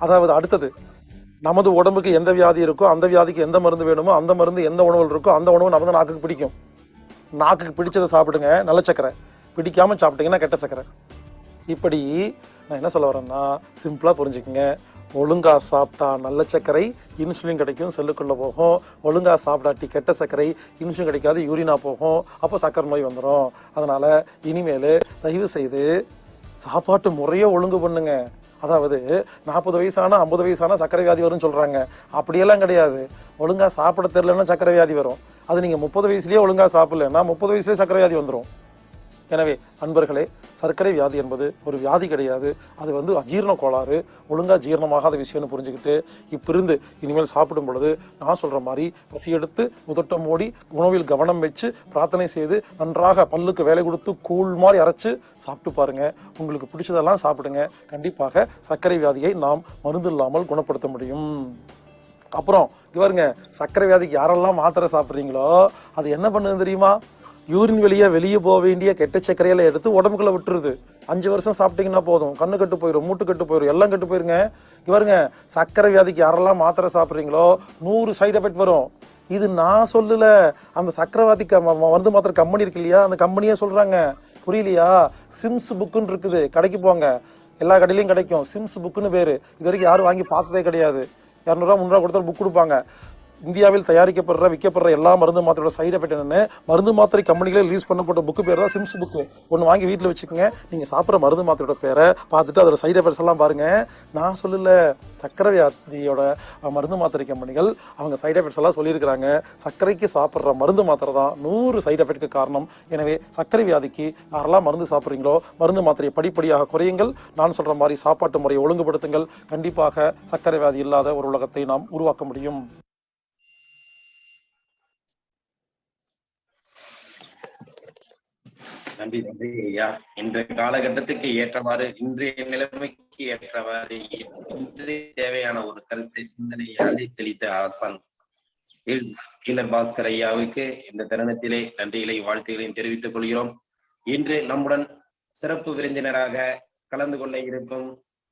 அதாவது அடுத்தது, நமது உடம்புக்கு எந்த வியாதி இருக்கோ அந்த வியாதிக்கு எந்த மருந்து வேணுமோ அந்த மருந்து எந்த உணவுகள் இருக்கோ அந்த உணவு நமக்கு நாக்குக்கு பிடிக்கும். நாக்குக்கு பிடிச்சதை சாப்பிடுங்க, நல்ல சக்கரை. பிடிக்காம சாப்பிட்டீங்கன்னா கெட்ட சக்கரை. இப்படி நான் என்ன சொல்ல வரேன்னா, சிம்பிளா புரிஞ்சுக்குங்க. ஒழுங்கா சாப்பிட்டா நல்ல சர்க்கரை, இன்சுலின் கிடைக்கும், செல்லுக்குள்ள போகும். ஒழுங்கா சாப்பிடாட்டி கெட்ட சர்க்கரை, இன்சுலின் கிடைக்காது, யூரினா போகும், அப்போ சக்கரை நோய் வந்துடும். அதனால இனிமேல் தயவு செய்து சாப்பாட்டு முறையோ ஒழுங்கு பண்ணுங்க. அதாவது 40 வயசானா 50 வயசானா சக்கரை வியாதி வரும்னு சொல்றாங்க. அப்படியெல்லாம் கிடையாது. ஒழுங்கா சாப்பிட தெரியலன்னா சக்கரை வியாதி வரும். அது நீங்க 30 வயசுலயே ஒழுங்கா சாப்பிடலன்னா 30 வயசுலயே சக்கரை வியாதி வந்துடும். எனவே அன்பர்களே, சர்க்கரை வியாதி என்பது ஒரு வியாதி கிடையாது, அது வந்து அஜீரண கோளாறு, ஒழுங்கா ஜீரணமாகாத விஷயம்னு புரிஞ்சுக்கிட்டு இப்பிருந்து இனிமேல் சாப்பிடும் பொழுது நான் சொல்ற மாதிரி பசி எடுத்து உதட்டம் மூடி உணவில் கவனம் வச்சு பிரார்த்தனை செய்து நன்றாக பல்லுக்கு வேலை கொடுத்து கூழ் மாதிரி அரைச்சு சாப்பிட்டு பாருங்க. உங்களுக்கு பிடிச்சதெல்லாம் சாப்பிடுங்க. கண்டிப்பாக சர்க்கரை வியாதியை நாம் மருந்து இல்லாமல் குணப்படுத்த முடியும். அப்புறம் பாருங்க, சர்க்கரை வியாதிக்கு யாரெல்லாம் மாத்திரை சாப்பிட்றீங்களோ அது என்ன பண்ணுது தெரியுமா? யூரின் வெளியே போக வேண்டிய கெட்ட சர்க்கரையில எடுத்து உடம்புக்குள்ள விட்டுருது. 5 வருஷம் சாப்பிட்டீங்கன்னா போதும், கண்ணு கட்டு போயிடும், மூட்டு கட்டு போயிடும், எல்லாம் கட்டு போயிருங்க. பாருங்க, சர்க்கரை வியாதிக்கு யாரெல்லாம் மாத்திரை சாப்பிட்றீங்களோ 100 சைடு எஃபெக்ட் வரும். இது நான் சொல்லல, அந்த சக்கரவாதிக்கு மருந்து மாத்திரை கம்பெனி இருக்கு இல்லையா, அந்த கம்பெனியே சொல்றாங்க. புரியலையா? சிம்ஸ் புக்குன்னு இருக்குது, கடைக்கு போங்க, எல்லா கடையிலையும் கிடைக்கும். சிம்ஸ் புக்குன்னு பேரு. இது வரைக்கும் யாரும் வாங்கி பார்த்ததே கிடையாது. 200 300 கொடுத்தா புக் கொடுப்பாங்க. இந்தியாவில் தயாரிக்கப்படுற விற்கப்படுற எல்லா மருந்து மாத்திரையோட சைடு எஃபெக்ட் என்னன்னு மருந்து மாத்திரை கம்பெனிகளே ரிலீஸ் பண்ணப்பட்ட புக்கு பேர் தான் சிம்ஸ் புக்கு. ஒன்று வாங்கி வீட்டில் வச்சுக்கோங்க. நீங்கள் சாப்பிட்ற மருந்து மாத்திரையோட பேரை பார்த்துட்டு அதோட சைடு எஃபெக்ட்ஸ் எல்லாம் பாருங்க. நான் சொல்லல, சர்க்கரை வியாதியோட மருந்து மாத்திரை கம்பெனிகள் அவங்க சைடு எஃபெக்ட்ஸ் எல்லாம் சொல்லியிருக்கிறாங்க. சர்க்கரைக்கு சாப்பிட்ற மருந்து மாத்திரை தான் 100 சைடு எஃபெக்ட்க்கு காரணம். எனவே சர்க்கரை வியாதிக்கு யாரெல்லாம் மருந்து சாப்பிட்றீங்களோ மருந்து மாத்திரையை படிப்படியாக குறையுங்கள். நான் சொல்ற மாதிரி சாப்பாட்டு முறையை ஒழுங்குபடுத்துங்கள். கண்டிப்பாக சர்க்கரை வியாதி இல்லாத ஒரு உலகத்தை நாம் உருவாக்க முடியும். நன்றி நன்றி ஐயா. இன்றைய காலகட்டத்துக்கு ஏற்றவாறு, இன்றைய நிலைமைக்கு ஏற்றவாறு, இன்றைய தேவையான ஒரு கருத்தை சிந்தனையை அள்ளி தெளித்த ஆசான் ஈழர் பாஸ்கர் ஐயாவுக்கு இந்த தருணத்திலே நன்றிகளையும் வாழ்த்துகளையும் தெரிவித்துக் கொள்கிறோம். இன்று நம்முடன் சிறப்பு விருந்தினராக கலந்து கொள்ள இருக்கும்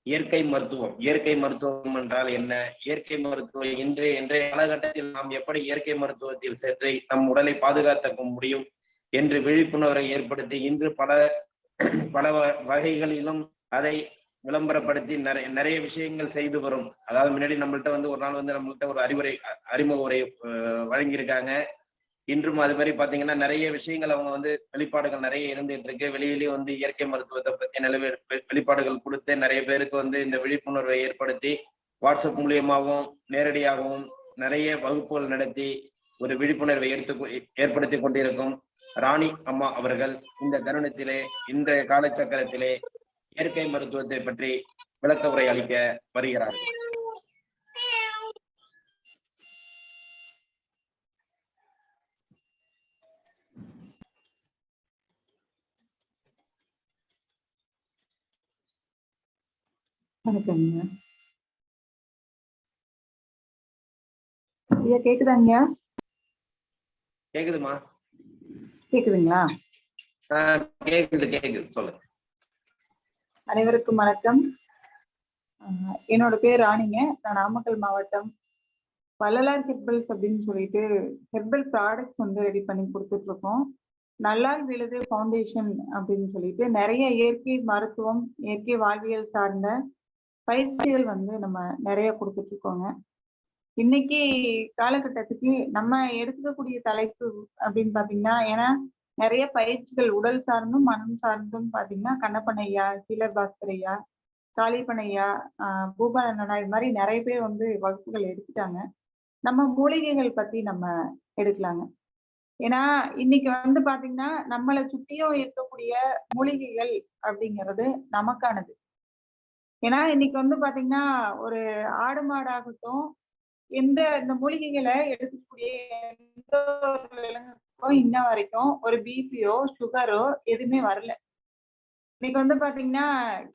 இயற்கை மருத்துவம். இயற்கை மருத்துவம் என்றால் என்ன? இயற்கை மருத்துவம் இன்றைய காலகட்டத்தில் நாம் எப்படி இயற்கை மருத்துவத்தில் சென்று நம் உடலை பாதுகாத்துக்க முடியும் என்று விழிப்புணர்வை ஏற்படுத்தி இன்று பல வகைகளிலும் அதை விளம்பரப்படுத்தி நிறைய விஷயங்கள் செய்து வரும். அதாவது முன்னாடி நம்மள்ட்ட ஒரு நாள் நம்மள்ட்ட ஒரு அறிமுக உரை வழங்கியிருக்காங்க. இன்றும் அது மாதிரி பாத்தீங்கன்னா நிறைய விஷயங்கள் அவங்க வெளிப்பாடுகள் நிறைய இருந்துட்டு இருக்கு. வெளியிலேயே இயற்கை மருத்துவத்தை பத்தி வெளிப்பாடுகள் கொடுத்து நிறைய பேருக்கு இந்த விழிப்புணர்வை ஏற்படுத்தி வாட்ஸ்அப் மூலியமாகவும் நேரடியாகவும் நிறைய வகுப்புகள் நடத்தி ஒரு விழிப்புணர்வை ஏற்படுத்தி கொண்டிருக்கும் ராணி அம்மா அவர்கள் இந்த தருணத்திலே இந்த காலச்சக்கரத்திலே இயற்கை மருத்துவத்தை பற்றி விளக்க உரை அளிக்க வருகிறார்கள். வணக்கங்க ஐயா. கேக்குதாங்க? கேக்குதுமா? கேக்குதுங்களா? கேக்குது சொல்லுங்க. அனைவருக்கும் வணக்கம். என்னோட பேர் ராணிங்க. நான் நாமக்கல் மாவட்டம் வள்ளலார் ஹெர்பல்ஸ் அப்படின்னு சொல்லிட்டு ஹெர்பல் ப்ராடக்ட்ஸ் ரெடி பண்ணி கொடுத்துட்டு இருக்கோம். நல்லார் விழுது ஃபவுண்டேஷன் அப்படின்னு சொல்லிட்டு நிறைய இயற்கை மருத்துவம், இயற்கை வாழ்வியல் சார்ந்த பயிற்சிகள் நம்ம நிறைய கொடுத்துட்டு இருக்கோங்க. இன்னைக்கு காலகட்டத்துக்கு நம்ம எடுத்துக்கக்கூடிய தலைப்பு அப்படின்னு பாத்தீங்கன்னா, ஏன்னா நிறைய பயிற்சிகள் உடல் சார்ந்தும் மனம் சார்ந்தும் பாத்தீங்கன்னா கண்ணப்பன் ஐயா, ஈழர் பாஸ்கர் ஐயா, காளிப்பன் ஐயா, பூபாலண்ணா, இது மாதிரி நிறைய பேர் வகுப்புகள் எடுத்துட்டாங்க. நம்ம மூலிகைகள் பத்தி நம்ம எடுக்கலாங்க. ஏன்னா இன்னைக்கு பாத்தீங்கன்னா நம்மளை சுத்தியும் இருக்கக்கூடிய மூலிகைகள் அப்படிங்கிறது நமக்கானது. ஏன்னா இன்னைக்கு பாத்தீங்கன்னா ஒரு ஆடு மாடாகட்டும், இந்த மூலிகைகளை எடுக்கக்கூடிய எந்த ஒரு விலங்குக்கும் இன்ன வரைக்கும் ஒரு பிபியோ சுகரோ எதுவுமே வரல. இன்னைக்கு பாத்தீங்கன்னா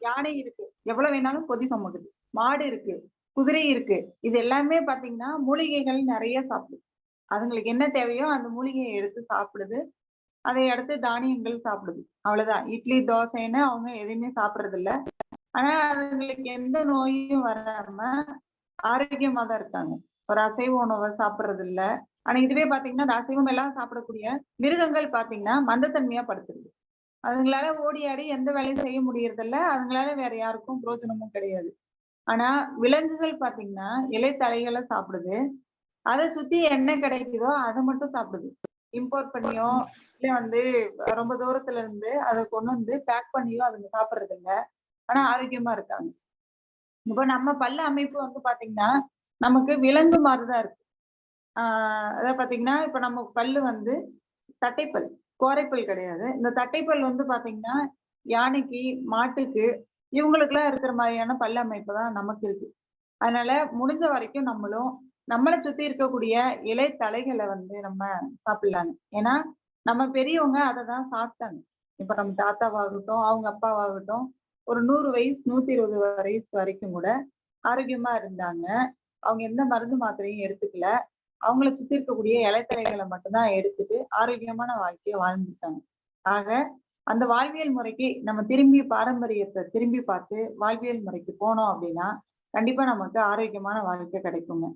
யானை இருக்கு, எவ்வளவு வேணாலும் பொதி சுமக்குது. மாடு இருக்கு, குதிரை இருக்கு. இது எல்லாமே பாத்தீங்கன்னா மூலிகைகள் நிறைய சாப்பிடுது. அதுங்களுக்கு என்ன தேவையோ அந்த மூலிகையை எடுத்து சாப்பிடுது. அதை அடுத்து தானியங்கள் சாப்பிடுது. அவ்வளவுதான். இட்லி தோசைன்னு அவங்க எதுவுமே சாப்பிடுறது இல்ல. ஆனா அதுங்களுக்கு எந்த நோயும் வராம ஆரோக்கியமா தான் இருக்காங்க. ஒரு அசைவ உணவை சாப்பிடுறது இல்ல. ஆனா இதுவே பாத்தீங்கன்னா அந்த அசைவம் எல்லாம் சாப்பிடக்கூடிய மிருகங்கள் பாத்தீங்கன்னா மந்தத்தன்மையா படுத்துருது. அதுங்களால ஓடி ஆடி எந்த வேலையும் செய்ய முடியறது இல்ல. அதுங்களால வேற யாருக்கும் பிரோஜனமும் கிடையாது. ஆனா விலங்குகள் பாத்தீங்கன்னா இலை தலைகளை சாப்பிடுது. அதை சுத்தி என்ன கிடைக்குதோ அதை மட்டும் சாப்பிடுது. இம்போர்ட் பண்ணியோ இல்ல ரொம்ப தூரத்துல இருந்து அதை கொண்டு பேக் பண்ணியோ அதுங்க சாப்பிடுறது இல்ல. ஆனா ஆரோக்கியமா இருக்காங்க. இப்ப நம்ம பல்ல அமைப்பு பாத்தீங்கன்னா நமக்கு விலங்கு மாதிரிதான் இருக்கு. அதாவது பாத்தீங்கன்னா இப்ப நம்ம பல்லு தட்டைப்பல், கோரைப்பல் கிடையாது. இந்த தட்டைப்பல் பாத்தீங்கன்னா யானைக்கு, மாட்டுக்கு, இவங்களுக்கு எல்லாம் இருக்கிற மாதிரியான பல்ல அமைப்பு தான் நமக்கு இருக்கு. அதனால முடிஞ்ச வரைக்கும் நம்மளும் நம்மளை சுத்தி இருக்கக்கூடிய இலை தலைகளை நம்ம சாப்பிடலாங்க. ஏன்னா நம்ம பெரியவங்க அதை தான் சாப்பிட்டாங்க. இப்ப நம்ம தாத்தாவாகட்டும், அவங்க அப்பாவாகட்டும், ஒரு 100 வயசு 120 வயசு வரைக்கும் கூட ஆரோக்கியமா இருந்தாங்க. அவங்க எந்த மருந்து மாத்திரையும் எடுத்துக்கல. அவங்கள சுத்தி இருக்கக்கூடிய இலைத்தலைகளை மட்டும்தான் எடுத்துட்டு ஆரோக்கியமான வாழ்க்கையை வாழ்ந்துட்டாங்க. ஆக அந்த வாழ்வியல் முறைக்கு நம்ம திரும்பி பாரம்பரியத்தை திரும்பி பார்த்து வாழ்வியல் முறைக்கு போனோம் அப்படின்னா கண்டிப்பா நமக்கு ஆரோக்கியமான வாழ்க்கை கிடைக்குங்க.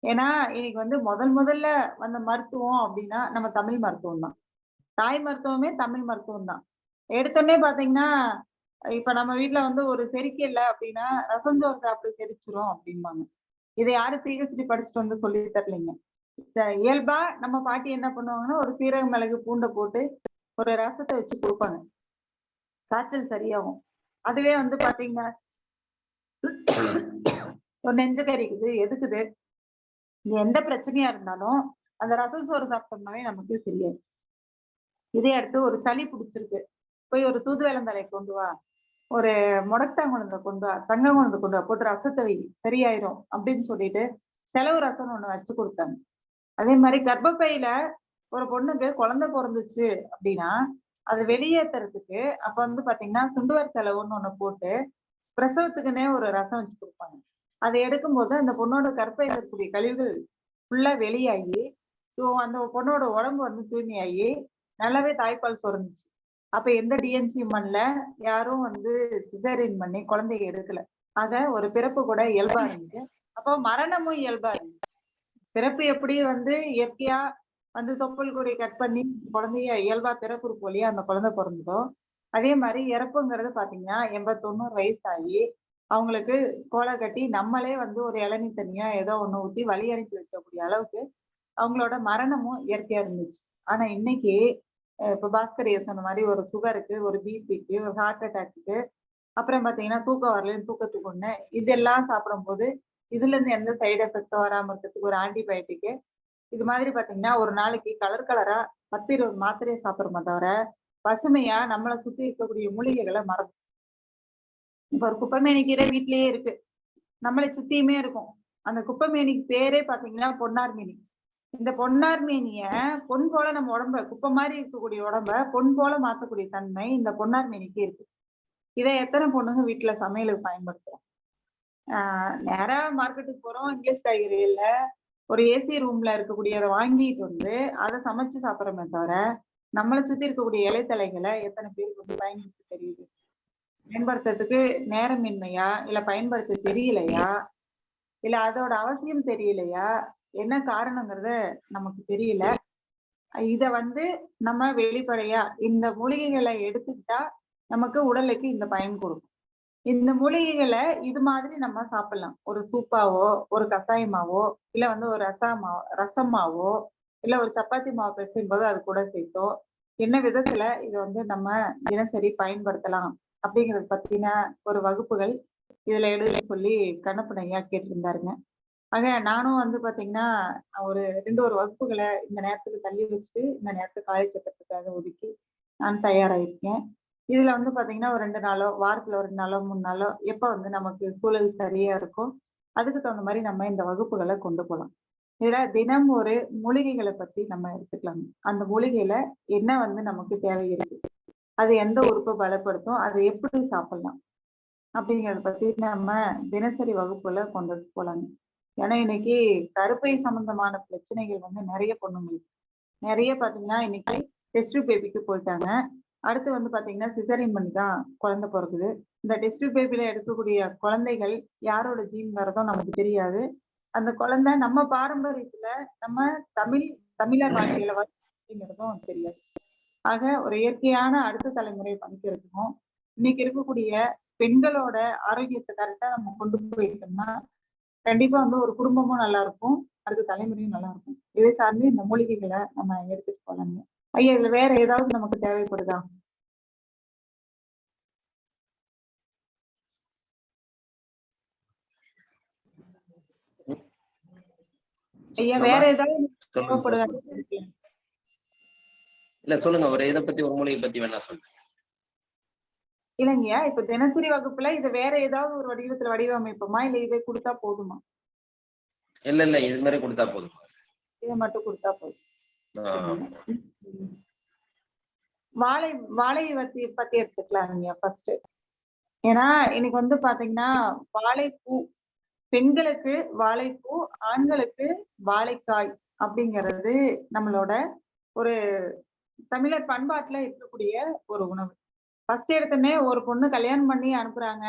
ஏன்னா இன்னைக்கு வந்து முதல்ல வந்த மருத்துவம் அப்படின்னா நம்ம தமிழ் மருத்துவம் தான். தாய் மருத்துவமே தமிழ் மருத்துவம் தான். எடுத்தோடனே பாத்தீங்கன்னா இப்ப நம்ம வீட்ல வந்து ஒரு செரிக்கல அப்படின்னா ரசஞ்சோறு சாப்பிட்டு செரிச்சிரும் அப்படிம்பாங்க. இதை யாரும் பிஹெச்டி படிச்சுட்டு வந்து சொல்லி தரலைங்க. இயல்பா நம்ம பாட்டி என்ன பண்ணுவாங்கன்னா ஒரு சீரக மிளகு பூண்டை போட்டு ஒரு ரசத்தை வச்சு கொடுப்பாங்க. காய்ச்சல் சரியாகும். அதுவே வந்து பாத்தீங்கன்னா ஒரு நெஞ்சு கறிக்குது எதுக்குது எந்த பிரச்சனையா இருந்தாலும் அந்த ரசம் சோறு சாப்பிட்டோம்னாவே நமக்கு சரியாயிடும். இதே அடுத்து ஒரு சளி பிடிச்சிருக்கு, போய் ஒரு தூதுவளந்தலை கொண்டு வா, ஒரு முடக்கத்தாங்குழந்தை கொண்டு வா, தங்கங்குழந்தை கொண்டு வா, போட்டு ரசத்தை வை சரியாயிடும் அப்படின்னு சொல்லிட்டு செலவு ரசம்னு ஒண்ணு வச்சு கொடுத்தாங்க. அதே மாதிரி கர்ப்பப்பையில ஒரு பொண்ணுக்கு குழந்தை பிறந்துச்சு அப்படின்னா அதை வெளியேற்றுறதுக்கு அப்ப வந்து பாத்தீங்கன்னா சுண்டுவர் செலவுன்னு ஒண்ணு போட்டு பிரசவத்துக்குன்னே ஒரு ரசம் வச்சு கொடுப்பாங்க. அதை எடுக்கும்போது அந்த பொண்ணோட கர்ப்பையில இருக்கக்கூடிய கழிவுகள் ஃபுல்லா வெளியாகி அந்த பொண்ணோட உடம்பு வந்து தூய்மையாகி நல்லாவே தாய்ப்பால் சுரந்துச்சு. அப்ப எந்த டிஎன்சியும் பண்ணல, யாரும் வந்து சிசேரியன் பண்ணி குழந்தைய எடுக்கல. ஆக ஒரு பிறப்பு கூட இயல்பா இருந்துச்சு. அப்போ மரணமும் இயல்பா இருந்துச்சு. பிறப்பு எப்படி வந்து இயற்கையா வந்து தொப்புள் கொடி கட் பண்ணி குழந்தைய இயல்பா பிறப்பு வழியா அந்த குழந்தை பிறந்ததோ அதே மாதிரி இறப்புங்கிறது பாத்தீங்கன்னா 80-90 வயசாகி அவங்களுக்கு கோலை கட்டி நம்மளே வந்து ஒரு இளநீ தனியா ஏதோ ஒண்ணு ஊத்தி வழி அனுப்பி வைக்கக்கூடிய அளவுக்கு அவங்களோட மரணமும் இயற்கையா இருந்துச்சு. ஆனா இன்னைக்கு இப்ப பாஸ்கரையா சொன்ன மாதிரி ஒரு சுகருக்கு, ஒரு பிபிக்கு, ஒரு ஹார்ட் அட்டாக்கு, அப்புறம் பாத்தீங்கன்னா தூக்கம் வரலன்னு தூக்கத்துக்கு ஒண்ணு இதெல்லாம் சாப்பிடும்போது இதுல இருந்து எந்த சைடு எஃபெக்டும் வராம இருக்கிறதுக்கு ஒரு ஆன்டிபயோட்டிக்கு இது மாதிரி பாத்தீங்கன்னா ஒரு நாளைக்கு கலரா 10-20 மாத்திரையை சாப்பிடுறோமே தவிர பசுமையா நம்மளை சுத்தி இருக்கக்கூடிய மூலிகைகளை மறந்து இப்ப ஒரு குப்பைமேனி கீரை வீட்லயே இருக்கு, நம்மளை சுத்தியுமே இருக்கும். அந்த குப்பைமேனிக்கு பேரே பாத்தீங்கன்னா பொன்னார் மேனி. இந்த பொன்னார் மேனிய பொன் போல நம்ம உடம்ப குப்பை மாதிரி இருக்கக்கூடிய உடம்ப பொன் போல மாத்தக்கூடிய தன்மை இந்த பொன்னார் மேனிக்கு இருக்கு. இதை எத்தனை பொண்ணுங்க வீட்டுல சமையலுக்கு பயன்படுத்துறோம்? நேரா மார்க்கெட்டுக்கு போறோம், இங்கிலீஷ் காய்கறிகள்ல ஒரு ஏசி ரூம்ல இருக்கக்கூடியதை வாங்கிட்டு வந்து அதை சமைச்சு சாப்பிட்றோமே தவிர நம்மளை சுத்தி இருக்கக்கூடிய இலைத்தலைகளை எத்தனை பேருக்கு வந்து பயன்படுத்த தெரியுது? பயன்படுத்துறதுக்கு நேரமின்மையா, இல்ல பயன்படுத்த தெரியலையா, இல்ல அதோட அவசியம் தெரியலையா, என்ன காரணங்கிறத நமக்கு தெரியல. இத வந்து நம்ம வெளிப்படையா இந்த மூலிகைகளை எடுத்துக்கிட்டா நமக்கு உடலுக்கு இந்த பயன் கொடுக்கும். இந்த மூலிகைகளை இது மாதிரி நம்ம சாப்பிடலாம். ஒரு சூப்பாவோ, ஒரு கஷாயமாவோ, இல்ல வந்து ஒரு ரசமாவோ, இல்ல ஒரு சப்பாத்தி மாவு பிசையும் போது அது கூட சேர்த்தோ, என்ன விதத்துல இதை வந்து நம்ம தினசரி பயன்படுத்தலாம் அப்படிங்கறத பத்தின ஒரு வகுப்புகள் இதுல எடுத்து சொல்லி கண்ணப்பன் ஐயா கேட்டிருந்தாருங்க. ஆக நானும் வந்து பாத்தீங்கன்னா ஒரு 2 வகுப்புகளை இந்த நேரத்துக்கு தள்ளி வச்சுட்டு இந்த நேரத்துக்கு காலை சட்டத்துக்காக ஒதுக்கி நான் தயாராயிருக்கேன். இதுல வந்து பாத்தீங்கன்னா ஒரு 2 நாளோ, வாரத்துல ஒரு 2 நாளோ 3 நாளோ எப்ப வந்து நமக்கு சூழல் சரியா இருக்கும் அதுக்கு தகுந்த மாதிரி நம்ம இந்த வகுப்புகளை கொண்டு போகலாம். இதுல தினம் ஒரு மூலிகைகளை பத்தி நம்ம எடுத்துக்கலாம். அந்த மூலிகையில என்ன வந்து நமக்கு தேவை இருக்கு, அது எந்த உறுப்பை பலப்படுத்தும், அதை எப்படி சாப்பிடலாம் அப்படிங்கிறத பத்தி நம்ம தினசரி வகுப்புல கொண்டு போலாங்க. ஏன்னா இன்னைக்கு கருப்பை சம்பந்தமான பிரச்சனைகள் வந்து நிறைய பொண்ணுங்களுக்கு நிறைய பாத்தீங்கன்னா இன்னைக்கு டெஸ்ட் பேபிக்கு போயிட்டாங்க. அடுத்து வந்து பாத்தீங்கன்னா சிசரின் பண்ணி தான் குழந்தை பிறகுது. இந்த டெஸ்ட் பேபில எடுக்கக்கூடிய குழந்தைகள் யாரோட ஜீன் வரதோ நமக்கு தெரியாது. அந்த குழந்தை நம்ம பாரம்பரியத்துல நம்ம தமிழர் வாழ்க்கையில அப்படிங்கிறதும் தெரியாது. ஆக ஒரு இயற்கையான அடுத்த தலைமுறை பண்ணிக்கிறதுக்கும் இன்னைக்கு இருக்கக்கூடிய பெண்களோட ஆரோக்கியத்தை கரெக்டா நம்ம கொண்டு போயிட்டோம்னா கண்டிப்பா வந்து ஒரு குடும்பமும் நல்லா இருக்கும், அடுத்த தலைமுறையும் நல்லா இருக்கும். இதை சார்ந்து இந்த மூலிகைகளை நம்ம எடுத்துட்டு போலாங்க. ஐயா இதுல வேற ஏதாவது நமக்கு தேவைப்படுதா? ஐயா வேற ஏதாவது தேவைப்படுதா? இல்ல சொல்லுங்க, ஒரு இதை பத்தி ஒரு மூலிகை பத்தி வேணா சொல்லுங்க. இல்லைங்கய்யா, இப்ப தினசரி வகுப்புல இதை வேற ஏதாவது ஒரு வடிவத்துல வடிவமைப்போமா, இல்ல இதை கொடுத்தா போதுமா? இல்ல இது மாதிரி கொடுத்தா போதும். இதை மட்டும் கொடுத்தா போதும். ஆஹ் வாழை பத்தி எடுத்துக்கலாம் நீங்க ஃபர்ஸ்ட். ஏன்னா இன்னைக்கு வந்து பாத்தீங்கன்னா வாழைப்பூ பெண்களுக்கு வாழைப்பூ, ஆண்களுக்கு வாழைக்காய் அப்படிங்கிறது நம்மளோட ஒரு தமிழர் பண்பாட்டுல இருக்கக்கூடிய ஒரு உணவு. ஃபர்ஸ்ட் எடுத்தோடனே ஒரு பொண்ணு கல்யாணம் பண்ணி அனுப்புறாங்க,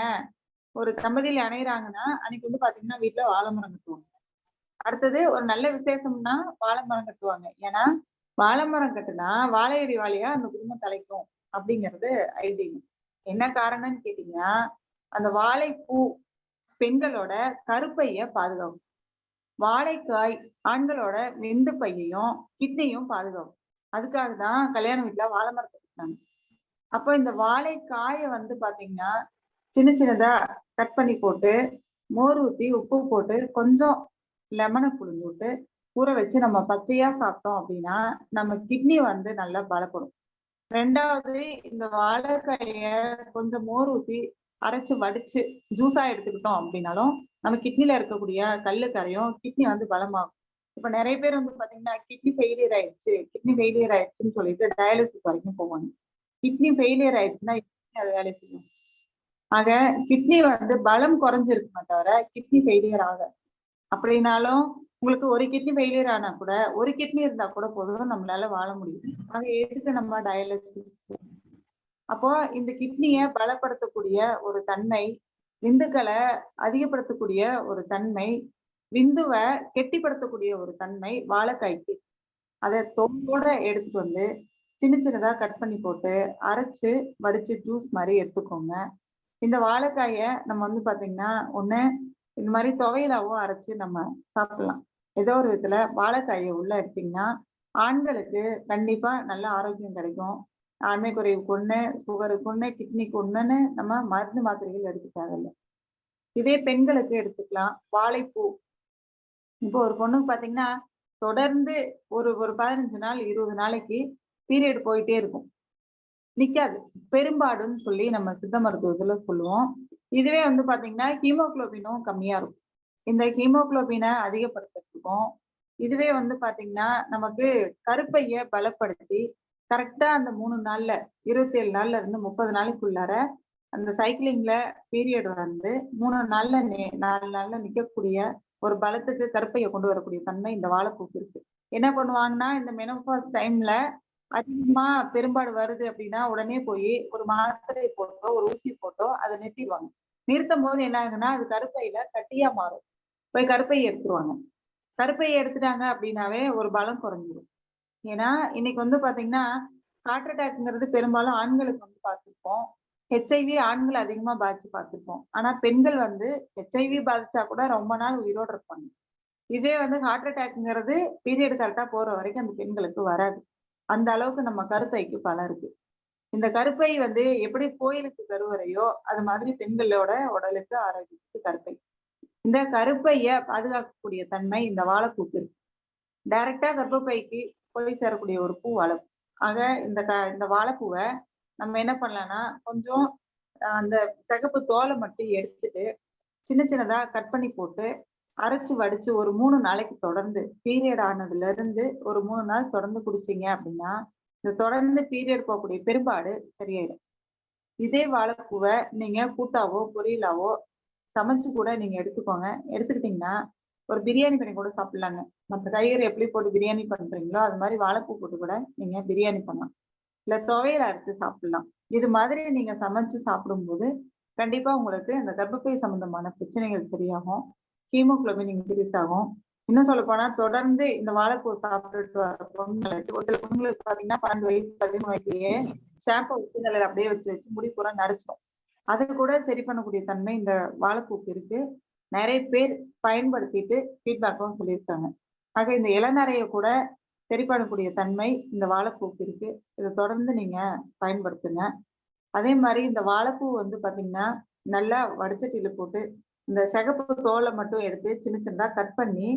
ஒரு தம்பதியில இணையறாங்கன்னா, அன்னைக்கு வந்து பாத்தீங்கன்னா வீட்டுல வாழை மரம் கட்டுவாங்க. அடுத்தது ஒரு நல்ல விசேஷம்னா வாழை மரம் கட்டுவாங்க. ஏன்னா வாழை மரம் கட்டுனா வாழையடி வாழையா அந்த குடும்பம் தலைக்கும் அப்படிங்கிறது ஐதீகம். என்ன காரணம்னு கேட்டீங்கன்னா, அந்த வாழைப்பூ பெண்களோட கருப்பைய பாதுகாக்கும். வாழைக்காய் ஆண்களோட விந்து பையையும் கிட்னியும் பாதுகாக்கும். அதுக்காக தான் கல்யாண வீட்டுல வாழை மரத்தை கட்டுறாங்க. அப்போ இந்த வாழைக்காய வந்து பாத்தீங்கன்னா சின்ன சின்னதா கட் பண்ணி போட்டு, மோர் ஊத்தி, உப்பு போட்டு, கொஞ்சம் லெமனை புழிஞ்சு விட்டு ஊற வச்சு நம்ம பச்சையா சாப்பிட்டோம் அப்படின்னா நம்ம கிட்னி வந்து நல்லா பலப்படும். 2வது இந்த வாழைக்காய கொஞ்சம் மோர் ஊத்தி அரைச்சு வடிச்சு ஜூஸா எடுத்துக்கிட்டோம் அப்படின்னாலும் நம்ம கிட்னில இருக்கக்கூடிய கல்லு கரையும், கிட்னி வந்து பலமாகும். இப்ப நிறைய பேர் வந்து பாத்தீங்கன்னா கிட்னி ஃபெயிலியர் ஆயிடுச்சுன்னு சொல்லிட்டு டயாலிசிஸ் வரைக்கும் போவாங்க. கிட்னி ஃபெயிலியர் ஆயிடுச்சுன்னா அது வேலை செய்யும். ஆக கிட்னி வந்து பலம் குறைஞ்சிருக்குமே தவிர கிட்னி ஃபெயிலியர் ஆகாது. அப்படின்னாலும் உங்களுக்கு ஒரு கிட்னி ஃபெயிலியர் ஆனா கூட ஒரு கிட்னி இருந்தா கூட போதும், நம்மளால வாழ முடியும். ஆக எதுக்கு நம்ம டயாலிசிஸ்? அப்போ இந்த கிட்னியை பலப்படுத்தக்கூடிய ஒரு தன்மை, விந்துக்களை அதிகப்படுத்தக்கூடிய ஒரு தன்மை, விந்துவை கெட்டிப்படுத்தக்கூடிய ஒரு தன்மை வாழைக்காய்க்கு. அதை தோலோட எடுத்துட்டு வந்து சின்ன சின்னதா கட் பண்ணி போட்டு அரைச்சு வடிச்சு ஜூஸ் மாதிரி எடுத்துக்கோங்க. இந்த வாழைக்காய நம்ம வந்து பாத்தீங்கன்னா ஒண்ணு இந்த மாதிரி துவையலாவும் அரைச்சு நம்ம சாப்பிடலாம். ஏதோ ஒரு விதத்துல வாழைக்காயை உள்ள எடுத்தீங்கன்னா ஆண்களுக்கு கண்டிப்பா நல்ல ஆரோக்கியம் கிடைக்கும். ஆண்மை குறைவுக்கு ஒண்ணு, சுகருக்கு ஒண்ணு, கிட்னிக்கு ஒண்ணுன்னு நம்ம மருந்து மாத்திரைகள் எடுக்க தேவையில்லை. இதே பெண்களுக்கு எடுத்துக்கலாம் வாழைப்பூ. இப்போ ஒரு பொண்ணுக்கு பாத்தீங்கன்னா தொடர்ந்து ஒரு 15 நாள் 20 நாளைக்கு பீரியட் போயிட்டே இருக்கும், நிக்காது. பெரும்பாடுன்னு சொல்லி நம்ம சித்த மருத்துவத்துல சொல்லுவோம். இதுவே வந்து பாத்தீங்கன்னா ஹீமோகுளோபினும் கம்மியா இருக்கும். இந்த ஹீமோகுளோபினை அதிகப்படுத்துறதுக்கும் இதுவே வந்து பாத்தீங்கன்னா நமக்கு கருப்பைய பலப்படுத்தி கரெக்டா அந்த 3 நாள்ல 27 நாள்ல இருந்து 30 நாளைக்குள்ளார அந்த சைக்கிளிங்ல பீரியட் வந்து 3 நாள்ல 4 நாள்ல நிக்கக்கூடிய ஒரு பலத்துக்கு கருப்பையை கொண்டு வரக்கூடிய தன்மை இந்த வாழைப்பூக்கு இருக்கு. என்ன பண்ணுவாங்கன்னா இந்த மெனோபாஸ் டைம்ல அதிகமா பெரும்பாடு வருது அப்படின்னா உடனே போய் ஒரு மாத்திரை போட்டோ ஒரு ஊசி போட்டோ அதை நிறுத்திடுவாங்க. நிறுத்தும் போது என்ன ஆகுதுன்னா அது கருப்பையில கட்டியா மாறும். போய் கருப்பையை எடுத்துருவாங்க. கருப்பையை எடுத்துட்டாங்க அப்படின்னாவே ஒரு பலம் குறைஞ்சிடும். ஏன்னா இன்னைக்கு வந்து பாத்தீங்கன்னா ஹார்ட் அட்டாக்ங்கிறது பெரும்பாலும் ஆண்களுக்கு வந்து பார்த்திருப்போம். ஹெச்ஐவி ஆண்கள் அதிகமா பாதிச்சு பார்த்திருப்போம். ஆனா பெண்கள் வந்து ஹெச்ஐவி பாதிச்சா கூட ரொம்ப நாள் உயிரோடு இருப்பாங்க. இதே வந்து ஹார்ட் அட்டாக்ங்கிறது பீரியட் கரெக்டா போற வரைக்கும் அந்த பெண்களுக்கு வராது. அந்த அளவுக்கு நம்ம கருப்பைக்கு பலம் இருக்கு. இந்த கருப்பை வந்து எப்படி கோயிலுக்கு கருவறையோ அது மாதிரி பெண்களோட உடலுக்கு ஆரோக்கியத்துக்கு கருப்பை. இந்த கருப்பைய பாதுகாக்கக்கூடிய தன்மை இந்த வாழைப்பூக்கு இருக்கு. டைரக்டா கர்ப்பப்பைக்கு போய் சேரக்கூடிய ஒரு பூ வாழைப்பூ. ஆக இந்த வாழைப்பூவை நம்ம என்ன பண்ணலாம்னா கொஞ்சம் அந்த சிகப்பு தோலை மட்டும் எடுத்துட்டு சின்ன சின்னதா கட் பண்ணி போட்டு அரைச்சு வடிச்சு ஒரு 3 நாளைக்கு தொடர்ந்து பீரியட் ஆனதுல இருந்து ஒரு 3 நாள் தொடர்ந்து குடிச்சீங்க அப்படின்னா இந்த தொடர்ந்து பீரியட் போகக்கூடிய பெரும்பாடு சரியாயிடும். இதே வாழைப்பூவை நீங்க கூட்டாவோ பொரியலாவோ சமைச்சு கூட நீங்க எடுத்துக்கோங்க. எடுத்துக்கிட்டீங்கன்னா ஒரு பிரியாணி பண்ணி கூட சாப்பிடலாங்க. மற்ற காய்கறி எப்படி போட்டு பிரியாணி பண்றீங்களோ அது மாதிரி வாழைப்பூ போட்டு கூட நீங்க பிரியாணி பண்ணலாம். இல்ல துவையல் அரைச்சு சாப்பிடலாம். இது மாதிரி நீங்க சமைச்சு சாப்பிடும்போது கண்டிப்பா உங்களுக்கு இந்த கர்ப்பப்பை சம்பந்தமான பிரச்சனைகள் சரியாகும். ஹீமோகுளோபின் இன்க்ரீஸ் ஆகும். இன்னும் சொல்ல போனா தொடர்ந்து இந்த வாழைப்பூ சாப்பிட்டுட்டு வர பொண்ணுங்களுக்கு ஒரு சில பொண்ணுங்களுக்கு பாத்தீங்கன்னா 12 வயசு 13 வயசுலயே ஷாம்பு ஊத்தி நிலையில அப்படியே வச்சு முடி பூரா நரைச்சிடும். அதை கூட சரி பண்ணக்கூடிய தன்மை இந்த வாழைப்பூக்கு இருக்கு. நிறைய பேர் பயன்படுத்திட்டு ஃபீட்பேக்கும் சொல்லியிருக்காங்க. ஆக இந்த இளநரையை கூட சரி பண்ணக்கூடிய தன்மை இந்த வாழைப்பூக்கு இருக்கு. இதை தொடர்ந்து நீங்க பயன்படுத்துங்க. அதே மாதிரி இந்த வாழைப்பூ வந்து பாத்தீங்கன்னா நல்லா வடச்சட்டியில போட்டு இந்த சிகப்பு தோலை மட்டும் எடுத்து சின்ன சின்னதா கட் பண்ணி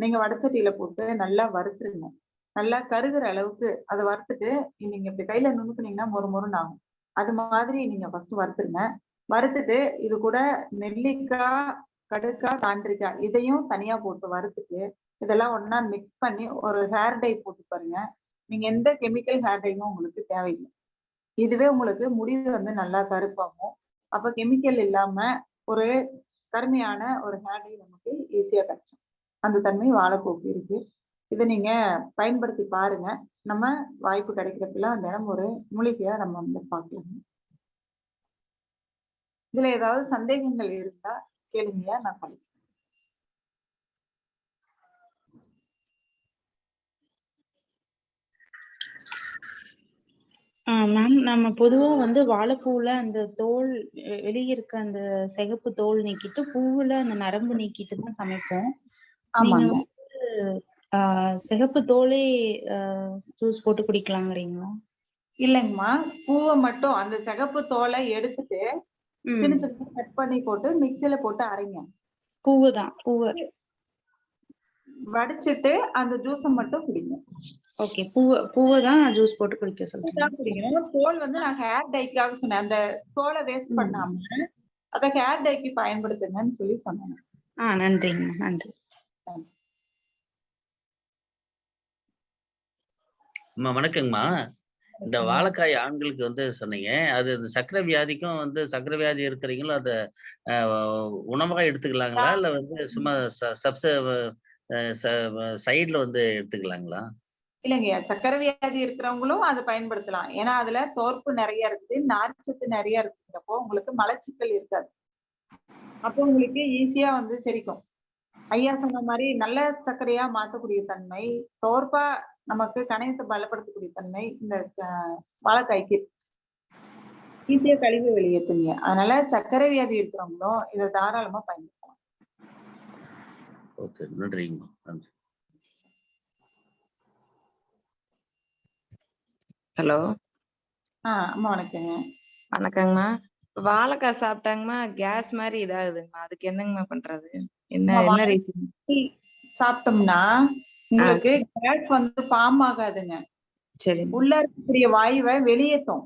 நீங்க வடச்சட்டியில போட்டு நல்லா வறுத்துருங்க. நல்லா கருகிற அளவுக்கு அதை வறுத்துட்டு நீங்க இப்படி கையில நுணுக்குனீங்கன்னா மொறு மொறுன்னு ஆகும். அது மாதிரி நீங்க ஃபர்ஸ்ட் வறுத்துருங்க. வறுத்துட்டு இது கூட நெல்லிக்காய், கடுக்காய், தாண்டிக்காய் இதையும் தனியா போட்டு வறுத்துட்டு இதெல்லாம் ஒண்ணா மிக்ஸ் பண்ணி ஒரு ஹேர் டை போட்டு பாருங்க. நீங்க எந்த கெமிக்கல் ஹேர் டையும் உங்களுக்கு தேவையில்லை. இதுவே உங்களுக்கு முடி வந்து நல்லா கருப்பாகும். அப்ப கெமிக்கல் இல்லாம ஒரு கருமையான ஒரு ஹேர் டை நமக்கு ஈஸியா கிடைக்கும். அந்த தன்மை வாழைப்பூக்கு இருக்கு. இதை நீங்க பயன்படுத்தி பாருங்க. நம்ம வாய்ப்பு கிடைக்கிறப்பெல்லாம் தினம் ஒரு மூலிகையா நம்ம வந்து பார்க்கலாம். இதுல ஏதாவது சந்தேகங்கள் இருந்தா கேளுங்க, நான் சொல்றேன். மேம், நம்ம பொதுவா வந்து வாழைப்பூல அந்த தோல் வெளிய இருக்க அந்த சிகப்பு தோல் நீக்கிட்டு, பூவுல அந்த நரம்பு நீக்கிட்டு தான் சமைப்போம். நீங்க ஆமாங்க. வந்து சிகப்பு தோலே ஜூஸ் போட்டு குடிக்கலாங்கிறீங்களா? இல்லைங்கம்மா, பூவை மட்டும் அந்த சிகப்பு தோலை எடுத்துட்டு சின்ன சின்ன கட் பண்ணி போட்டு மிக்சியில போட்டு அரைங்க. பூவு தான், பூவு. வடிச்சிட்டு அந்த ஜூஸை மட்டும் குடிங்க. ஓகே, பூவை தான் ஜூஸ் போட்டு குடிக்க சொல்றீங்க. குடிக்கணும். தோல் வந்து நான் ஹேர் டைக்காக சொன்னேன். அந்த தோலை வேஸ்ட் பண்ணாம அதை ஹேர் டைக்கு பயன்படுத்துங்கன்னு சொல்லி சொன்னேன். நன்றிங்க, நன்றி. வணக்கங்கம்மா. இந்த வாழைக்காய் ஆண்களுக்கு வந்து சொன்னீங்க, அது இந்த சர்க்கரை வியாதிக்கும் வந்து சர்க்கரை வியாதி இருக்கிறீங்களும் அதை உணவா எடுத்துக்கலாங்களா, இல்ல வந்து சும்மா சைட்ல வந்து எடுத்துக்கலாங்களா? இல்லைங்க, சர்க்கரை வியாதி இருக்கிறவங்களும் அதை பயன்படுத்தலாம். ஏன்னா அதுல தோற்பு நிறைய இருக்குது, நார்ச்சத்து நிறைய இருக்கிறப்போ உங்களுக்கு மலச்சிக்கல் இருக்காது. அப்போ உங்களுக்கு ஈஸியா வந்து செரிக்கும். ஐயா சொன்ன மாதிரி நல்ல சர்க்கரையா மாத்தக்கூடிய தன்மை, தோற்பா நமக்கு கணையத்தை பலப்படுத்தக்கூடிய தன்மை இந்த வாழைக்காய்க்கு. ஈஸியா கழிவு வெளியேற்றுங்க. அதனால சர்க்கரை வியாதி இருக்கிறவங்களும் இதை தாராளமா பயன்படுத்தலாம். ஓகே, நன்றிங்கம்மா, நன்றி. ஹலோ. அம்மா வணக்கங்க. வணக்கங்கம்மா. வாழைக்காய் சாப்பிட்டாங்கம்மா கேஸ் மாதிரி இதாகுதுங்கம்மா, அதுக்கு என்னங்கம்மா பண்றது? என்ன ரீசன்? சாப்பிட்டோம்னா உங்களுக்கு கேஸ் வந்து ஃபார்ம் ஆகாதுங்க. சரி. உள்ள இருக்கக்கூடிய வாயுவை வெளியேற்றும்.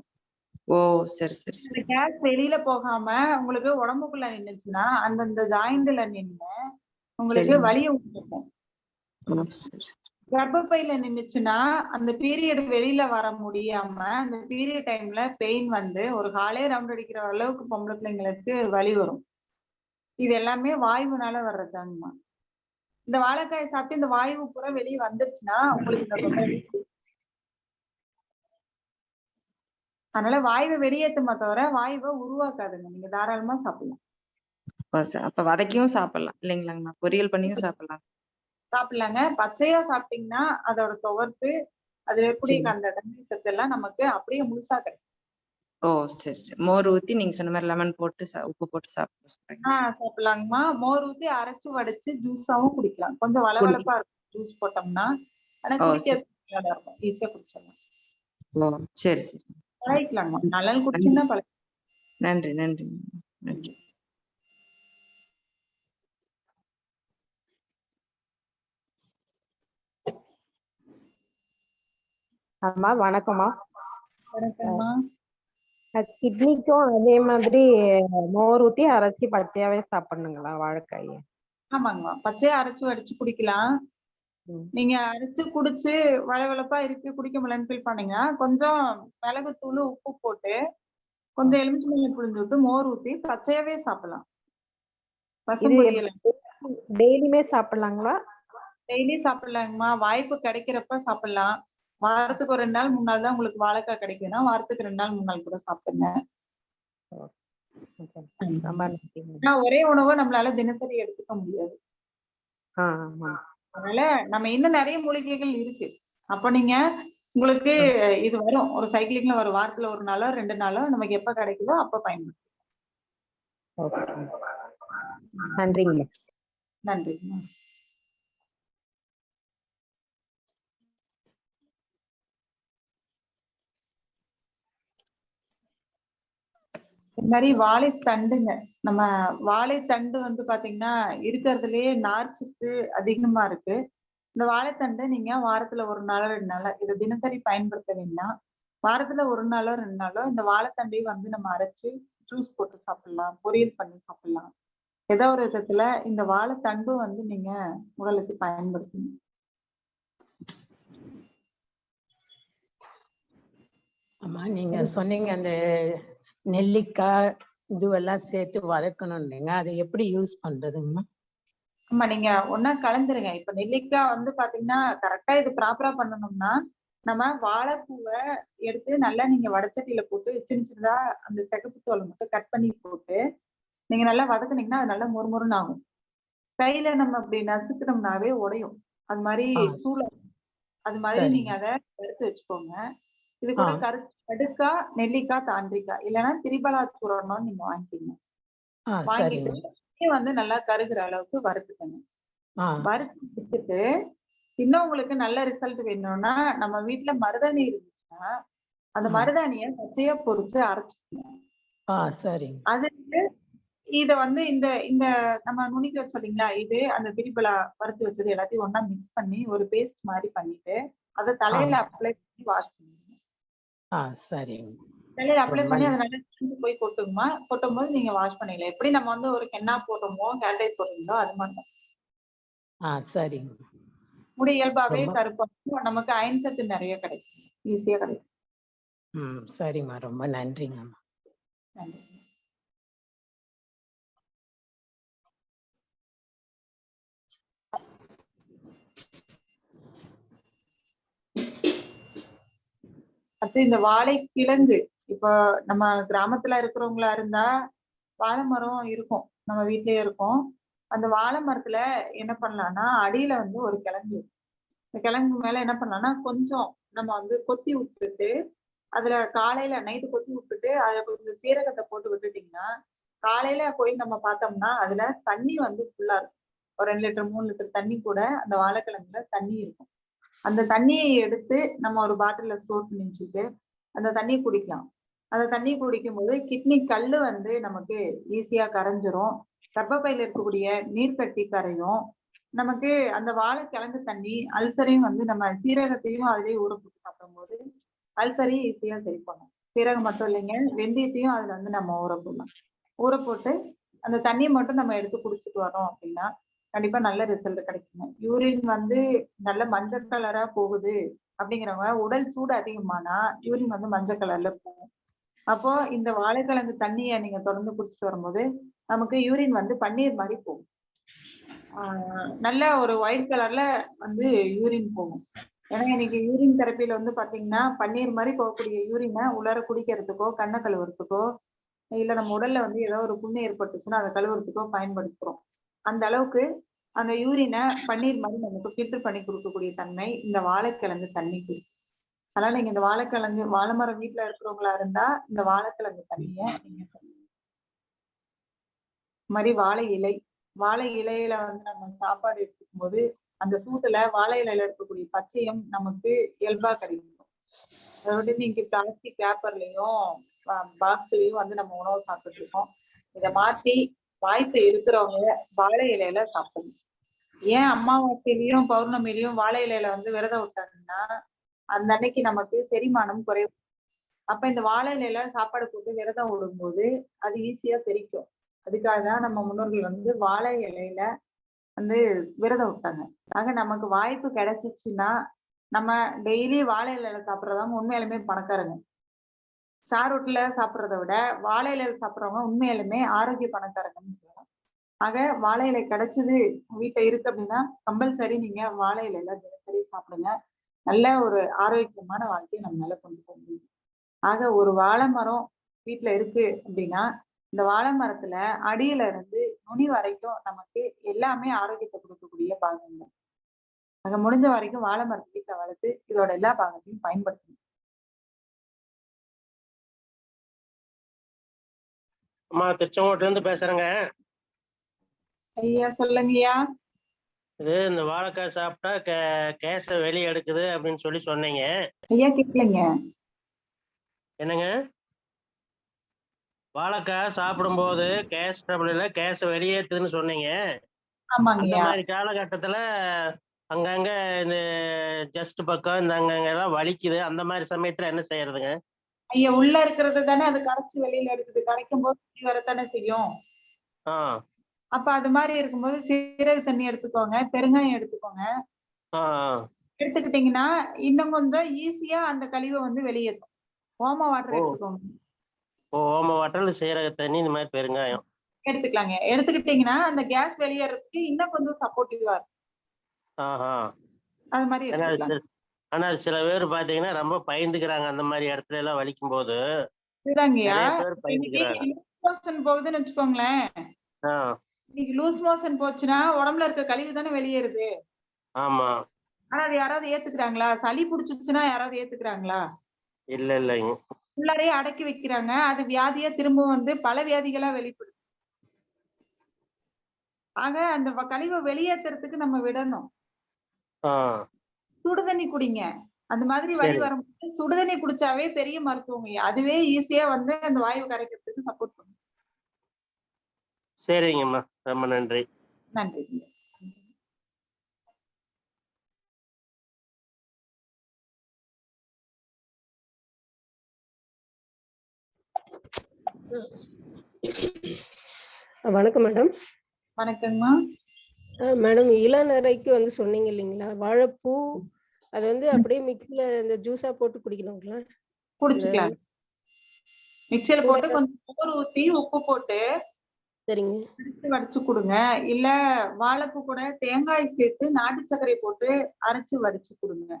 ஓ, சரி சரி சரி. கேஸ் வெளியில போகாம உங்களுக்கு உடம்புக்குள்ள நின்னுச்சுன்னா அந்தந்த ஜாயிண்ட்ல நின்னு உங்களுக்கு வலியை உண்டாக்கும். கர்ப்பப்பையில நின்னுச்சுன்னா அந்த பீரியட் வெளியில வர முடியாம அந்த பீரியட் டைம்ல பெயின் வந்து ஒரு காலே ரவுண்ட் அடிக்கிற அளவுக்கு பொம்பளை பிள்ளைங்களுக்கு வலி வரும். இது எல்லாமே வாயுனால வர்றதுதாங்கம்மா. இந்த வாழைக்காய் சாப்பிட்டு இந்த வாயு பூரா வெளியே வந்துருச்சுன்னா உங்களுக்கு இந்த அதனால வாயுவை வெளியேற்றுமா தவிர வாயுவை உருவாக்காதுங்க. நீங்க தாராளமா சாப்பிடலாம். அப்ப வதக்கியும் சாப்பிடலாம் இல்லைங்களாங்கம்மா? பொரியல் பண்ணியும் சாப்பிடலாம். சாப்பிடலாங்க. பச்சையா சாப்பிட்டீங்கன்னா அதோட துவர்ப்பு அதுல இருக்கக்கூடிய அந்த தண்ணீர் சத்து எல்லாம் நமக்கு அப்படியே முழுசா கிடைக்கும். ஓ, சரி சரி. மோர் ஊத்தி நீங்க சொன்ன மாதிரி லெமன் போட்டு உப்பு போட்டு சாப்பிடலாங்கம்மா. மோர் ஊத்தி அரைச்சு வடிச்சு ஜூஸாவும் குடிக்கலாம். கொஞ்சம் வளவளப்பா இருக்கும் ஜூஸ் போட்டோம்னா. ஆனா குடிக்க இருக்கும், ஈஸியா குடிச்சிடலாம். ஓ, சரி சரி. பழகிக்கலாங்கம்மா. நல்லா குடிச்சுன்னா பழகி. நன்றி நன்றி நன்றி. அம்மா வணக்கம்மா. வணக்கம்மா. கிட்னிக்கும் அதே மாதிரி மோர் ஊத்தி அரைச்சி பச்சையாவே சாப்பிடணுங்களா வாழைக்காய? ஆமாங்கம்மா, பச்சையா அரைச்சு வடிச்சு குடிக்கலாம். நீங்க அரைச்சு குடிச்சு வளவளப்பா இருக்கு குடிக்க முடியலன்னு ஃபீல் பண்ணீங்கன்னா கொஞ்சம் மிளகுத்தூள் உப்பு போட்டு கொஞ்சம் எலுமிச்சம்பழம் புழிஞ்சு விட்டு மோர் ஊத்தி பச்சையாவே சாப்பிடலாம். பசும் பொரியல் டெய்லியுமே சாப்பிடலாங்களா? டெய்லி சாப்பிடலாங்கம்மா. வாய்ப்பு கிடைக்கிறப்ப சாப்பிடலாம். வாரத்துக்கு ஒரு 2 நாள் 3 நாள் தான் உங்களுக்கு வாழைக்காய் கிடைக்குதுன்னா வாரத்துக்கு 2 நாள் 3 நாள் கூட சாப்பிடுங்க. ஒரே உணவை நம்மளால தினசரி எடுத்துக்க முடியாது. அதனால நம்ம இன்னும் நிறைய மூலிகைகள் இருக்கு. அப்ப நீங்க உங்களுக்கு இது வரும், ஒரு சைக்கிளிங்ல ஒரு வாரத்துல 1 நாளோ 2 நாளோ நமக்கு எப்ப கிடைக்குதோ அப்ப பயன்படுத்தும். நன்றிங்க. நன்றிங்கம்மா. இது மாதிரி வாழைத்தண்டுங்க. நம்ம வாழைத்தண்டு வந்து பாத்தீங்கன்னா இருக்கிறதுலயே நார்ச்சத்து அதிகமா இருக்கு. இந்த வாழைத்தண்டை நீங்க வாரத்துல 1 நாளோ 2 நாளோ இதை தினசரி பயன்படுத்த வேண்டாம். வாரத்துல 1 நாளோ 2 நாளோ இந்த வாழைத்தண்டையும் வந்து நம்ம அரைச்சு ஜூஸ் போட்டு சாப்பிடலாம், பொரியல் பண்ணி சாப்பிடலாம். ஏதோ ஒரு விதத்துல இந்த வாழைத்தண்டும் வந்து நீங்க உடலுக்கு பயன்படுத்தணும். ஆமா, நீங்க சொன்னீங்க அந்த நெல்லிக்காய், இதுவெல்லாம் சேர்த்து வதக்கணும்ன்றீங்க. அதை எப்படி யூஸ் பண்றதுங்கம்மா? ஆமா, நீங்க ஒண்ணா கலந்துருங்க. இப்ப நெல்லிக்காய் வந்து பாத்தீங்கன்னா கரெக்டா இது ப்ராப்பரா பண்ணணும்னா, நம்ம வாழைப்பூவ எடுத்து நல்லா நீங்க வடச்சட்டியில போட்டு சின்ன சின்னதா அந்த சிகப்பு தோலை மட்டும் கட் பண்ணி போட்டு நீங்க நல்லா வதக்குனீங்கன்னா அது நல்லா மொறுமொறுன்னு ஆகும். கையில நம்ம அப்படி நசுக்குனோம்னாவே உடையும். அது மாதிரி ஆ, தூள். அது மாதிரி நீங்க சரிங்க. அத எடுத்து வச்சுக்கோங்க. இது ஆ, கூட கடுக்காய், நெல்லிக்காய், தாண்டிக்காய் இல்லைன்னா திரிபலா சூரணம்னு நீங்க வாங்கிக்கீங்க. வாங்கிட்டு சரிங்க. இதையும் வந்து நல்லா கருகுற அளவுக்கு வறுத்துக்கங்க. ஆ, வறுத்து எடுத்துட்டு இன்னும் உங்களுக்கு நல்ல ரிசல்ட் வேணும்னா நம்ம வீட்ல மருதாணி இருந்துச்சுன்னா அந்த ம். மருதாணிய பச்சையா பொரிச்சு அரைச்சுக்கணும். சரிங்க. அதுக்கு இத வந்து இந்த இந்த நம்ம நுணுக்கி வச்சோம் இல்லைங்களா, இது அந்த திரிபலா வறுத்து வச்சது எல்லாத்தையும் ஒண்ணா மிக்ஸ் பண்ணி ஒரு பேஸ்ட் மாதிரி பண்ணிட்டு அத ஆ, தலையில அப்ளை பண்ணி வாஷ் பண்ணிடுங்க. சரிங்க. தலையில அப்ளை ரொம்ப பண்ணி அது நல்லா காஞ்சு போய் கொட்டுங்கம்மா. கொட்டும்போது நீங்க வாஷ் பண்ணிடலாம். எப்படி நம்ம வந்து ஒரு ஹென்னா போடுறோமோ, ஹேர் டை போடுறீங்களோ அது மாதிரி தான். சரிங்க. முடி இயல்பாவே ரொம்ப கருப்பாகும். நமக்கு அயன் சத்து நிறைய கிடைக்கும். ஈஸியா கிடைக்கும். சரிம்மா. ரொம்ப நன்றிங்கம்மா. நன்றி. அடுத்து இந்த வாழை கிழங்கு. இப்போ நம்ம கிராமத்துல இருக்கிறவங்களா இருந்தா வாழை மரம் இருக்கும். நம்ம வீட்லயே இருக்கும். அந்த வாழை மரத்துல என்ன பண்ணலாம்னா, அடியில வந்து ஒரு கிழங்கு. இந்த கிழங்கு மேல என்ன பண்ணலாம்னா, கொஞ்சம் நம்ம வந்து கொத்தி விட்டுட்டு, அதுல காலையில நைட்டு கொத்தி விட்டுட்டு, அதுல கொஞ்சம் சீரகத்த போட்டு விட்டுட்டீங்கன்னா, காலையில போய் நம்ம பார்த்தோம்னா, அதுல தண்ணி வந்து ஃபுல்லா இருக்கும். ஒரு 2 லிட்டர், 3 லிட்டர் தண்ணி கூட அந்த வாழைக்கிழங்குல தண்ணி இருக்கும். அந்த தண்ணிய எடுத்து நம்ம ஒரு பாட்டில்ல ஸ்டோர் பண்ணி வச்சுட்டு, அந்த தண்ணிய குடிக்கலாம். அந்த தண்ணி குடிக்கும்போது கிட்னி கல்லு வந்து நமக்கு ஈஸியா கரைஞ்சிரும். கர்ப்பப்பையில இருக்கக்கூடிய நீர்க்கட்டி கரையும். நமக்கு அந்த வாழைக்கிழங்கு தண்ணி அல்சரையும் வந்து நம்ம சீரகத்தையும் அதிலேயே ஊற போட்டு சாப்பிடும்போது அல்சரையும் ஈஸியா சரி பண்ணும். சீரகம் மட்டும் இல்லைங்க, வெந்தயத்தையும் அதுல வந்து நம்ம ஊற போடலாம். ஊற போட்டு அந்த தண்ணிய மட்டும் நம்ம எடுத்து குடிச்சிட்டு வரோம் அப்படின்னா, கண்டிப்பா நல்ல ரிசல்ட் கிடைக்குங்க. யூரின் வந்து நல்ல மஞ்சள் கலரா போகுது அப்படிங்கிறவங்க உடல் சூடு அதிகமானா யூரின் வந்து மஞ்சள் கலர்ல போகும். அப்போ இந்த வாழைக்கிழங்கு தண்ணிய நீங்க தொடர்ந்து குடிச்சிட்டு வரும்போது நமக்கு யூரின் வந்து பன்னீர் மாதிரி போகும். நல்ல ஒரு ஒயிட் கலர்ல வந்து யூரின் போகும். ஏன்னா இன்னைக்கு யூரின் தெரப்பில வந்து பாத்தீங்கன்னா பன்னீர் மாதிரி போகக்கூடிய யூரினை உள்ளார குடிக்கிறதுக்கோ, கண்ணை கழுவுறதுக்கோ, இல்ல நம்ம உடல்ல வந்து ஏதோ ஒரு புண்ணு ஏற்பட்டுச்சுன்னா அதை கழுவுறதுக்கோ பயன்படுத்துறோம். அந்த அளவுக்கு அந்த யூரினை பன்னீர் மாதிரி நமக்கு ஃபில்டர் பண்ணி கொடுக்கக்கூடிய தன்மை இந்த வாழைக்கிழங்கு தண்ணிக்கு இருக்கு. அதனால நீங்க இந்த வாழைக்கிழங்கு வாழை மரம் வீட்டுல இருக்கிறவங்களா இருந்தா இந்த வாழைக்கிழங்கு தண்ணிய நீங்க மாதிரி வாழை இலையில வந்து நம்ம சாப்பாடு எடுத்துக்கும் போது அந்த சூட்டுல வாழை இலையில இருக்கக்கூடிய பச்சையம் நமக்கு இயல்பா கிடைக்கும். அதோட நீங்க பிளாஸ்டிக் பேப்பர்லயும் பாக்ஸ்லயும் வந்து நம்ம உணவு சாப்பிட்டு இருக்கோம். இதை மாத்தி வாய்ப்பு இருக்கிறவங்க வாழை இலையில சாப்பிடணும். ஏன் அமாவாசையிலயும் பௌர்ணமிலையும் வாழை இலையில வந்து விரதம் விட்டாங்கன்னா அந்த அன்னைக்கு நமக்கு செரிமானம் குறைவு. அப்ப இந்த வாழை இலையில சாப்பாடு போட்டு விரதம் விடும்போது அது ஈஸியா செரிக்கும். அதுக்காக தான் நம்ம முன்னோர்கள் வந்து வாழை இலையில வந்து விரதம் விட்டாங்க. ஆக நமக்கு வாய்ப்பு கிடைச்சிச்சுன்னா நம்ம டெய்லி வாழை இலையில சாப்பிடுறவங்க உண்மையாலுமே பணக்காரங்க. சாரோட்ல சாப்பிடுறத விட வாழை இலையில சாப்பிடுறவங்க உண்மையாலுமே ஆரோக்கிய பணக்காரங்கன்னு சொல்லலாம். ஆக வாழை இலை கிடைச்சது வீட்டுல இருக்கு அப்படின்னா கம்பல்சரி நீங்க வாழை இலையில தினசரி சாப்பிடுங்க. நல்ல ஒரு ஆரோக்கியமான வாழ்க்கையை நம்மளால கொண்டு போக முடியும். ஆக ஒரு வாழை மரம் வீட்டுல இருக்கு அப்படின்னா இந்த வாழை மரத்துல அடியில இருந்து நுனி வரைக்கும் நமக்கு எல்லாமே ஆரோக்கியத்தை கொடுக்கக்கூடிய பாகங்கள். ஆக முடிஞ்ச வரைக்கும் வாழை மரத்தை வீட்டுல வளர்த்து இதோட எல்லா பாகத்தையும் பயன்படுத்தணும். அம்மா திருச்செங்கோட்டுல இருந்து பேசுறேங்க. ஐயா சொல்லுங்கய்யா. இது இந்த வாழைக்காய் சாப்பிட்டா கேஸ வெளியே எடுக்குது அப்படின்னு சொல்லி சொன்னீங்க. ஐயா கேட்கலைங்க. என்னங்க? வாழைக்காய் சாப்பிடும்போது கேஸ் ட்ரபிள் இல்ல கேஸ வெளியேற்றுதுன்னு சொன்னீங்க. அந்த மாதிரி காலகட்டத்துல அங்கங்க இந்த ஜஸ்ட் பக்கம் இந்த அங்கங்க எல்லாம் வலிக்குது. அந்த மாதிரி சமயத்துல என்ன செய்யறதுங்க? ஐயா உள்ள இருக்கிறது தானே அது கரைச்சு வெளியில எடுக்குது. கரைக்கும் போது வரத்தானே செய்யும். அப்ப அது மாதிரி இருக்கும்போது சீரக தண்ணி எடுத்துக்கோங்க, பெருங்காயம் எடுத்துக்கோங்க. எடுத்துக்கிட்டீங்கன்னா இன்னும் கொஞ்சம் ஈஸியா அந்த கழிவை வந்து வெளியேற்றும். ஓம வாட்டர் எடுத்துக்கோங்க. ஓம வற்றல், சீரக தண்ணி, இந்த மாதிரி பெருங்காயம் எடுத்துக்கலாங்க. எடுத்துக்கிட்டீங்கன்னா அந்த கேஸ் வெளியேறதுக்கு இன்னும் கொஞ்சம் சப்போர்ட்டிவா இருக்கும். ஆஹா. அது மாதிரி ஆனா எடுத்துக்கலாம். ஆனா சில பேர் பாத்தீங்கன்னா ரொம்ப பயந்துக்கிறாங்க, அந்த மாதிரி இடத்துல எல்லாம் வலிக்கும் போது இதுதாங்கய்யா, நிறைய பேர் இன்னைக்கு பயந்துக்கிறாங்க. லூஸ் மோஷன் போகுதுன்னு வச்சுக்கோங்களேன். இன்னைக்கு லூஸ் மோஷன் போச்சுன்னா உடம்புல இருக்க கழிவு தானே வெளியேறுது. ஆமா. ஆனா அது யாராவது ஏத்துக்கிறாங்களா? சளி பிடிச்சிச்சுன்னா யாராவது ஏத்துக்கிறாங்களா? இல்ல இல்லைங்க. உள்ளாரையே அடக்கி வைக்கிறாங்க. அது வியாதியா திரும்ப வந்து பல வியாதிகளா வெளிப்படுது. ஆக அந்த கழிவை வெளியேற்றுறதுக்கு நம்ம விடணும். சுடுதண்ணி குடிங்க. அந்த மாதிரி வலி வரும்போது சுடுதண்ணி குடிச்சாவே பெரிய மருத்துவங்க. அதுவே ஈஸியா வந்து அந்த வாயு கரைக்கிறதுக்கு சப்போர்ட் பண்ணும். சரிங்கம்மா, ரொம்ப நன்றி. நன்றி. வணக்கம் மேடம். வணக்கங்கம்மா. மேடம், இளநரைக்கு வந்து சொன்னீங்க இல்லைங்களா, வாழைப்பூ அது வந்து அப்படியே மிக்ஸில இந்த ஜூஸா போட்டு குடிக்கணுங்களா? குடிச்சுக்கலாம். மிக்ஸில போட்டு கொஞ்சம் மோர் ஊத்தி உப்பு போட்டு சரிங்க வடிச்சு கொடுங்க. இல்ல வாழைப்பூ கூட தேங்காய் சேர்த்து நாட்டு சர்க்கரை போட்டு அரைச்சு வடிச்சு கொடுங்க.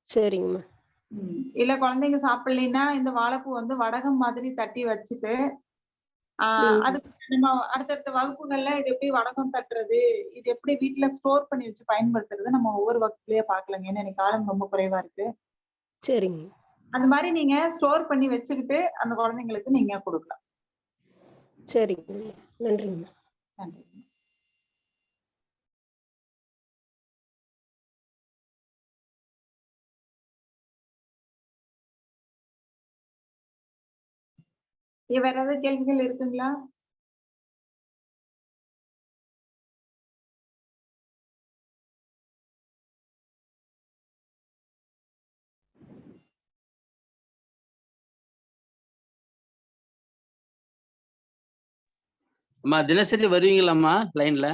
சரிங்கம்மா. இல்ல குழந்தைங்க சாப்பிடலைன்னா இந்த வாழைப்பூ வந்து வடகம் மாதிரி தட்டி வச்சுட்டு அது நம்ம அடுத்தடுத்த வகுப்புகள்ல இது எப்படி வடகம் தட்டுறது, இது எப்படி வீட்டுல ஸ்டோர் பண்ணி வச்சு பயன்படுத்துறது நம்ம ஒவ்வொரு வகுப்புலயே பாக்கலாங்க. ஏன்னா எனக்கு காலம் ரொம்ப குறைவா இருக்கு. சரிங்க. அந்த மாதிரி நீங்க ஸ்டோர் பண்ணி வச்சுக்கிட்டு அந்த குழந்தைங்களுக்கு நீங்க கொடுக்கலாம். சரிங்க, நன்றிங்க. நன்றி. வேற ஏதாவது கேள்விகள் இருக்குங்களா? அம்மா தினசரி வருவீங்களாம்மா லைன்ல?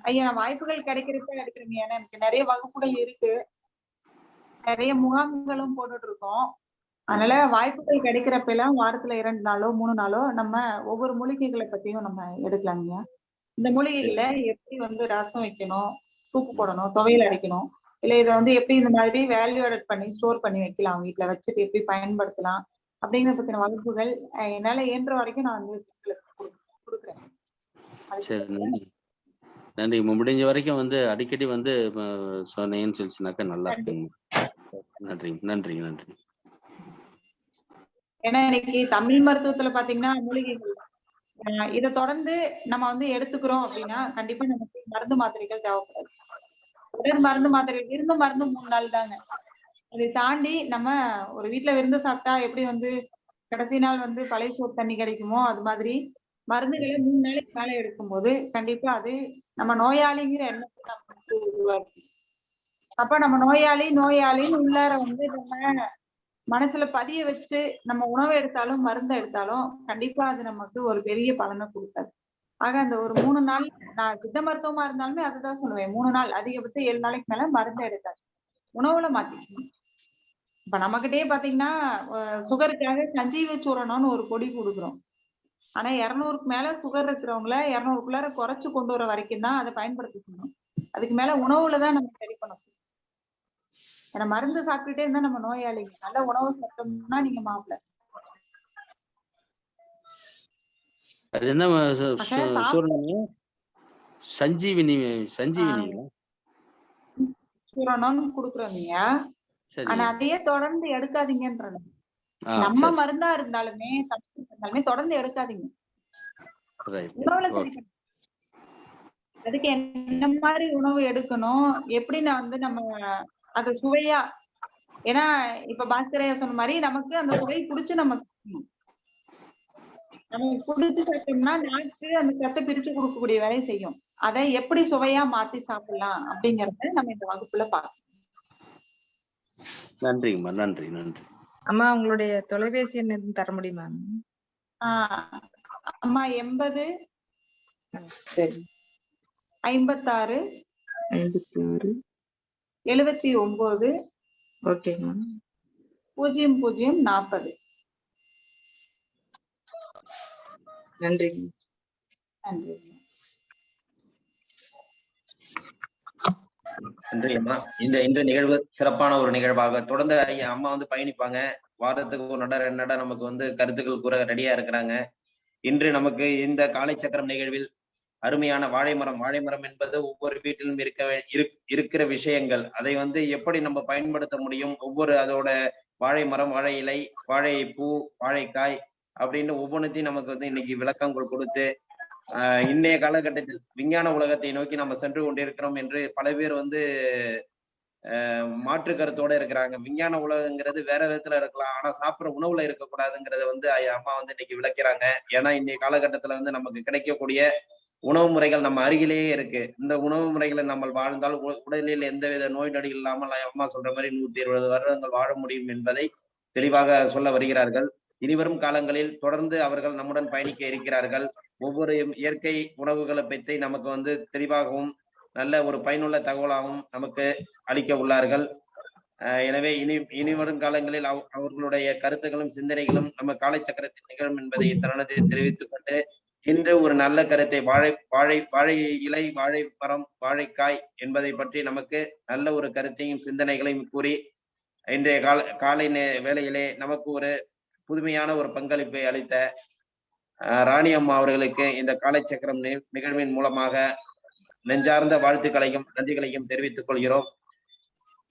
ஐயா, வாய்ப்புகள் கிடைக்கிறப்ப எடுக்கிறேங்க. ஏன்னா எனக்கு நிறைய வகுப்புகள் இருக்கு, நிறைய முகாம்களும் போட்டுட்டு இருக்கோம். அதனால வாய்ப்புகள் கிடைக்கிறப்ப எல்லாம் வாரத்துல 2 நாளோ 3 நாளோ நம்ம ஒவ்வொரு மூலிகைகளை பத்தியும் நம்ம எடுக்கலாங்க. இந்த மூலிகைகளை எப்படி வந்து ரசம் வைக்கணும், சூப்பு போடணும், துவையல் அரைக்கணும், இல்ல இதை வந்து எப்படி இந்த மாதிரி வேல்யூ ஆட் பண்ணி ஸ்டோர் பண்ணி வைக்கலாம், வீட்டுல வச்சுட்டு எப்படி பயன்படுத்தலாம் அப்படிங்கிற பத்தின வகுப்புகள் என்னால இயன்ற வரைக்கும் நான் வந்து கொடுக்குறேன். சரி, நன்றி நன்றி. முடிஞ்ச வரைக்கும் வந்து அடிக்கடி வந்து சொன்னீங்கன்னு சொல்லிச்சுனாக்கா நல்லா இருக்குங்க. நன்றி நன்றி நன்றி. ஏன்னா இன்னைக்கு தமிழ் மருத்துவத்துல பாத்தீங்கன்னா மூலிகைகள் இதை தொடர்ந்து நம்ம வந்து எடுத்துக்கிறோம் அப்படின்னா கண்டிப்பா நமக்கு மருந்து மாத்திரைகள் தேவைப்படாது. தொடர் மருந்து மாத்திரைகள், விருந்து மருந்து 3 நாள் தாங்க. அதை தாண்டி நம்ம ஒரு வீட்டுல விருந்து சாப்பிட்டா எப்படி வந்து கடைசி நாள் வந்து பழைய சோறு தண்ணி கிடைக்குமோ அது மாதிரி மருந்துகளை 3 நாளைக்கு மேல எடுக்கும்போது கண்டிப்பா அது நம்ம நோயாளிங்கிற எண்ணத்தை நமக்கு உருவாக்கும். அப்ப நம்ம நோயாளின்னு உள்ளார வந்து நம்ம மனசுல பதிய வச்சு நம்ம உணவு எடுத்தாலும் மருந்து எடுத்தாலும் கண்டிப்பா அது நமக்கு ஒரு பெரிய பலனை கொடுக்காது. ஆக அந்த ஒரு 3 நாள், நான் சித்த மருத்துவமா இருந்தாலுமே அதுதான் சொல்லுவேன், 3 நாள் அதிகபட்சம் 7 நாளைக்கு மேல மருந்து எடுக்காது, உணவுல மாத்திக்கணும். இப்ப நம்மகிட்டயே பாத்தீங்கன்னா சுகருக்காக சஞ்சீவி சூரணம்னு ஒரு பொடி கொடுக்குறோம். ஆனா 200க்கு மேல சுகர் இருக்கிறவங்கள 200க்குள்ளார குறைச்சு கொண்டு வர வரைக்கும் தான் அதை பயன்படுத்திக்கணும். அதுக்கு மேல உணவுலதான் நம்ம சரி பண்ண சொல்லணும். ஏன்னா மருந்து சாப்பிட்டுட்டே இருந்தா நம்ம நோயாளிங்க, நல்ல உணவு சாப்பிட்டோம்னா நீங்க மாப்பிள்ள. அது என்ன சூரணம்? சஞ்சீவினி சூரணம்னு குடுக்குறோங்க. ஆனா அதையே தொடர்ந்து எடுக்காதீங்கன்ற. நம்ம மருந்தா இருந்தாலுமே தொடர்ந்து எடுக்காதீங்க. உணவுல சரி. அதுக்கு என்ன மாதிரி உணவு எடுக்கணும், எப்படி நான் வந்து நம்ம அது சுவையா, ஏன்னா இப்ப பாஸ்கரையா சொன்ன மாதிரி நமக்கு அந்த சுவை குடிச்சு நம்ம சாப்பிடணும். நம்ம குடிச்சு சாப்பிட்டோம்னா நாக்கு அந்த சத்தை பிரிச்சு கொடுக்கக்கூடிய வேலையை செய்யும். அதை எப்படி சுவையா மாத்தி சாப்பிடலாம் அப்படிங்கறத நம்ம இந்த வகுப்புல பார்க்கணும். நன்றிங்கம்மா, நன்றி நன்றி. அம்மா, உங்களுடைய தொலைபேசி எண் எதுவும் தர முடியுமா? அம்மா 80 சரி 56 79 ஓகேங்கம்மா 0040. நன்றி. நன்றி. நன்றி அம்மா. இந்த நிகழ்வு சிறப்பான ஒரு நிகழ்வாக தொடர்ந்து அம்மா வந்து பயணிப்பாங்க. வாரத்துக்கு 1 நட 2 நட நமக்கு வந்து கருத்துக்கள் கூற ரெடியா இருக்கிறாங்க. இன்று நமக்கு இந்த காலை சக்கரம் நிகழ்வில் அருமையான வாழை மரம் என்பது ஒவ்வொரு வீட்டிலும் இருக்கிற விஷயங்கள். அதை வந்து எப்படி நம்ம பயன்படுத்த முடியும், ஒவ்வொரு அதோட வாழை மரம், வாழை இலை, வாழை பூ, வாழைக்காய் அப்படின்னு ஒவ்வொன்றுத்தையும் நமக்கு வந்து இன்னைக்கு விளக்கங்கள் கொடுத்து இன்றைய காலகட்டத்தில் விஞ்ஞான உலகத்தை நோக்கி நம்ம சென்று கொண்டிருக்கிறோம் என்று பல பேர் வந்து மாற்று கருத்தோட இருக்கிறாங்க. விஞ்ஞான உலகங்கிறது வேற விதத்துல இருக்கலாம், ஆனா சாப்பிட்ற உணவுல இருக்கக்கூடாதுங்கிறத வந்து அம்மா வந்து இன்னைக்கு விளக்கிறாங்க. ஏன்னா இன்னைய காலகட்டத்துல வந்து நமக்கு கிடைக்கக்கூடிய உணவு முறைகள் நம்ம அருகிலேயே இருக்கு. இந்த உணவு முறைகளை நம்ம வாழ்ந்தால் உடலில் எந்தவித நோய் நொடி இல்லாமல் அம்மா சொல்ற மாதிரி 120 வருடங்கள் வாழ முடியும் என்பதை தெளிவாக சொல்ல வருகிறார்கள். இனிவரும் காலங்களில் தொடர்ந்து அவர்கள் நம்முடன் பயணிக்க இருக்கிறார்கள். ஒவ்வொரு இயற்கை உணவுகளை பற்றி நமக்கு வந்து தெளிவாகவும் நல்ல ஒரு பயனுள்ள தகவலாகவும் நமக்கு அளிக்க உள்ளார்கள். எனவே இனி வரும் காலங்களில் அவர்களுடைய கருத்துக்களும் சிந்தனைகளும் நம்ம காலை சக்கரத்தில் நிகழும் என்பதை தருணத்தை தெரிவித்துக் கொண்டு இன்று ஒரு நல்ல கருத்தை வாழை இலை, வாழை மரம், வாழைக்காய் என்பதை பற்றி நமக்கு நல்ல ஒரு கருத்தையும் சிந்தனைகளையும் கூறி இன்றைய காலை வேளையிலே நமக்கு ஒரு புதுமையான ஒரு பங்களிப்பை அளித்த ராணி அம்மா அவர்களுக்கு இந்த காலை சக்கரம் நிகழ்வின் மூலமாக நெஞ்சார்ந்த வாழ்த்துக்களையும் நன்றிகளையும் தெரிவித்துக் கொள்கிறோம்.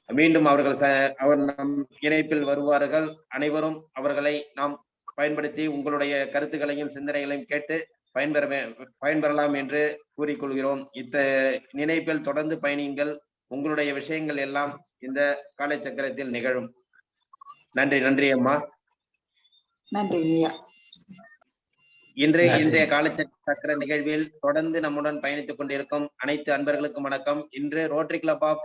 மீண்டும் அவர் நம் இணைப்பில் வருவார்கள். அனைவரும் அவர்களை நாம் பயன்படுத்தி உங்களுடைய கருத்துக்களையும் சிந்தனைகளையும் கேட்டு பயன்பெறலாம் என்று கூறிக்கொள்கிறோம். நினைப்பில் தொடர்ந்து பயணியுங்கள். உங்களுடைய விஷயங்கள் எல்லாம் இந்த காலை சக்கரத்தில் நிகழும். நன்றி அம்மா. நன்றி ஐயா. இன்றைய காலச்சக்கர நிகழ்வில் தொடர்ந்து நம்முடன் பயணித்துக் கொண்டிருக்கும் அனைத்து அன்பர்களுக்கும் வணக்கம். இன்று Rotary club of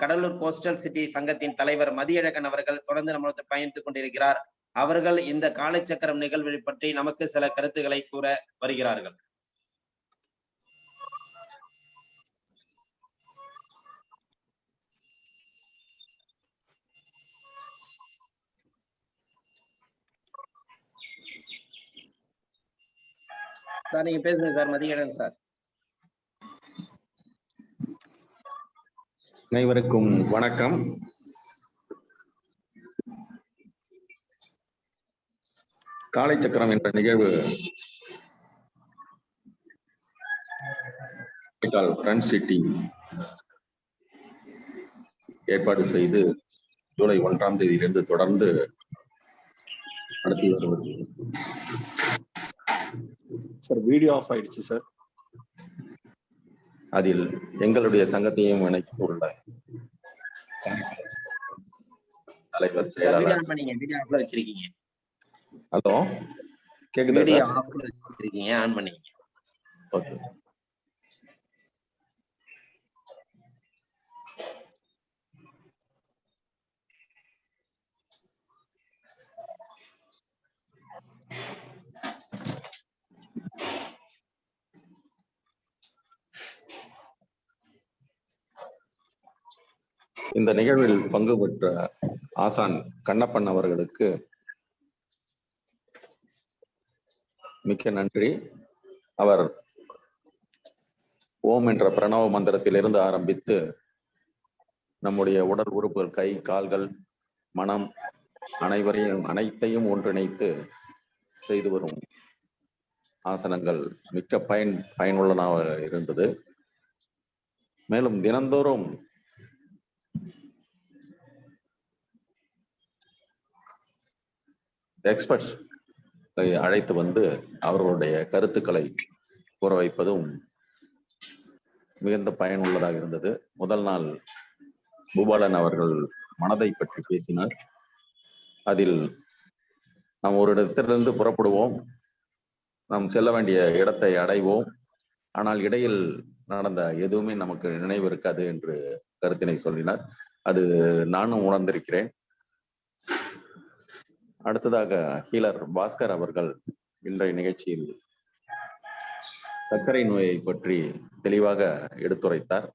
Cuddalore coastal city சங்கத்தின் தலைவர் மதியழகன் அவர்கள் தொடர்ந்து நம்மளுடன் பயணித்துக் கொண்டிருக்கிறார். அவர்கள் இந்த காலச்சக்கரம் நிகழ்வை பற்றி நமக்கு சில கருத்துக்களை கூற வருகிறார்கள். சார் நீங்க பேசுங்க சார். மதியழகன் சார். அனைவருக்கும் வணக்கம். காலை சக்கரம் என்ற நிகழ்வு ஃப்ரெண்ட் சிட்டி ஏற்பாடு செய்து ஜூலை 1ஆம் தேதியிலிருந்து தொடர்ந்து நடத்தி வருவது. சார் வீடியோ ஆஃப் ஆயிடுச்சு சார். அதில் எங்களுடைய சங்கத்தையும் இணைத்துள்ள தலைவர் செயலாளர். ஹலோ கேக்குதா? ஆன் பண்ணீங்க. ஓகே. இந்த நிகழ்வில் பங்கு பெற்ற ஆசான் கண்ணப்பன் அவர்களுக்கு மிக்க நன்றி. அவர் ஓம் என்ற பிரணவ மந்திரத்திலிருந்து ஆரம்பித்து நம்முடைய உடல் உறுப்புகள், கை, கால்கள், மனம் அனைத்தையும் ஒன்றிணைத்து செய்து வரும் ஆசனங்கள் மிக்க பயனுள்ளதாக இருந்தது. மேலும் தினந்தோறும் எக்ஸ்பர்ட்ஸ் அழைத்து வந்து அவர்களுடைய கருத்துக்களை கூற வைப்பதும் மிகுந்த பயனுள்ளதாக இருந்தது. முதல் நாள் பூபாலன் அவர்கள் மனதை பற்றி பேசினார். அதில் நாம் ஒரு இடத்திலிருந்து புறப்படுவோம், நாம் செல்ல வேண்டிய இடத்தை அடைவோம், ஆனால் இடையில் நடந்த எதுவுமே நமக்கு நினைவு இருக்காது என்று கருத்தினை சொல்லினார். அது நானும் உணர்ந்திருக்கிறேன். அடுத்ததாக ஹீலர் பாஸ்கர் அவர்கள் இன்றைய நிகழ்ச்சியில் சர்க்கரை நோயை பற்றி தெளிவாக எடுத்துரைத்தார்.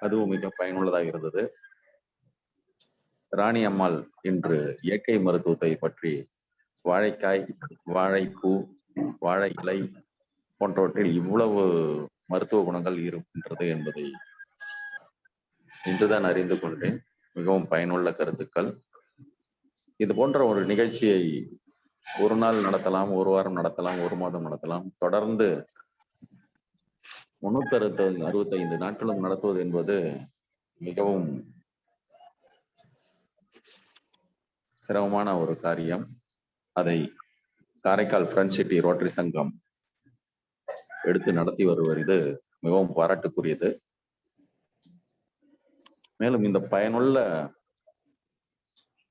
அதுவும் மிக பயனுள்ளதாக இருந்தது. ராணி அம்மாள் இன்று இயற்கை மருத்துவத்தை பற்றி வாழைக்காய், வாழைப்பூ, வாழை இலை போன்றவற்றில் இவ்வளவு மருத்துவ குணங்கள் இருக்கின்றது என்பதை இன்றுதான் அறிந்து கொண்டேன். மிகவும் பயனுள்ள கருத்துக்கள். இது போன்ற ஒரு நிகழ்ச்சியை ஒரு நாள் நடத்தலாம், ஒரு வாரம் நடத்தலாம், ஒரு மாதம் நடத்தலாம். தொடர்ந்து 365 நாட்களும் நடத்துவது என்பது மிகவும் சிரமமான ஒரு காரியம். அதை காரைக்கால் ஃப்ரெண்ட் சிட்டி ரோட்டரி சங்கம் எடுத்து நடத்தி வருவது மிகவும் பாராட்டுக்குரியது. மேலும் இந்த பயனுள்ள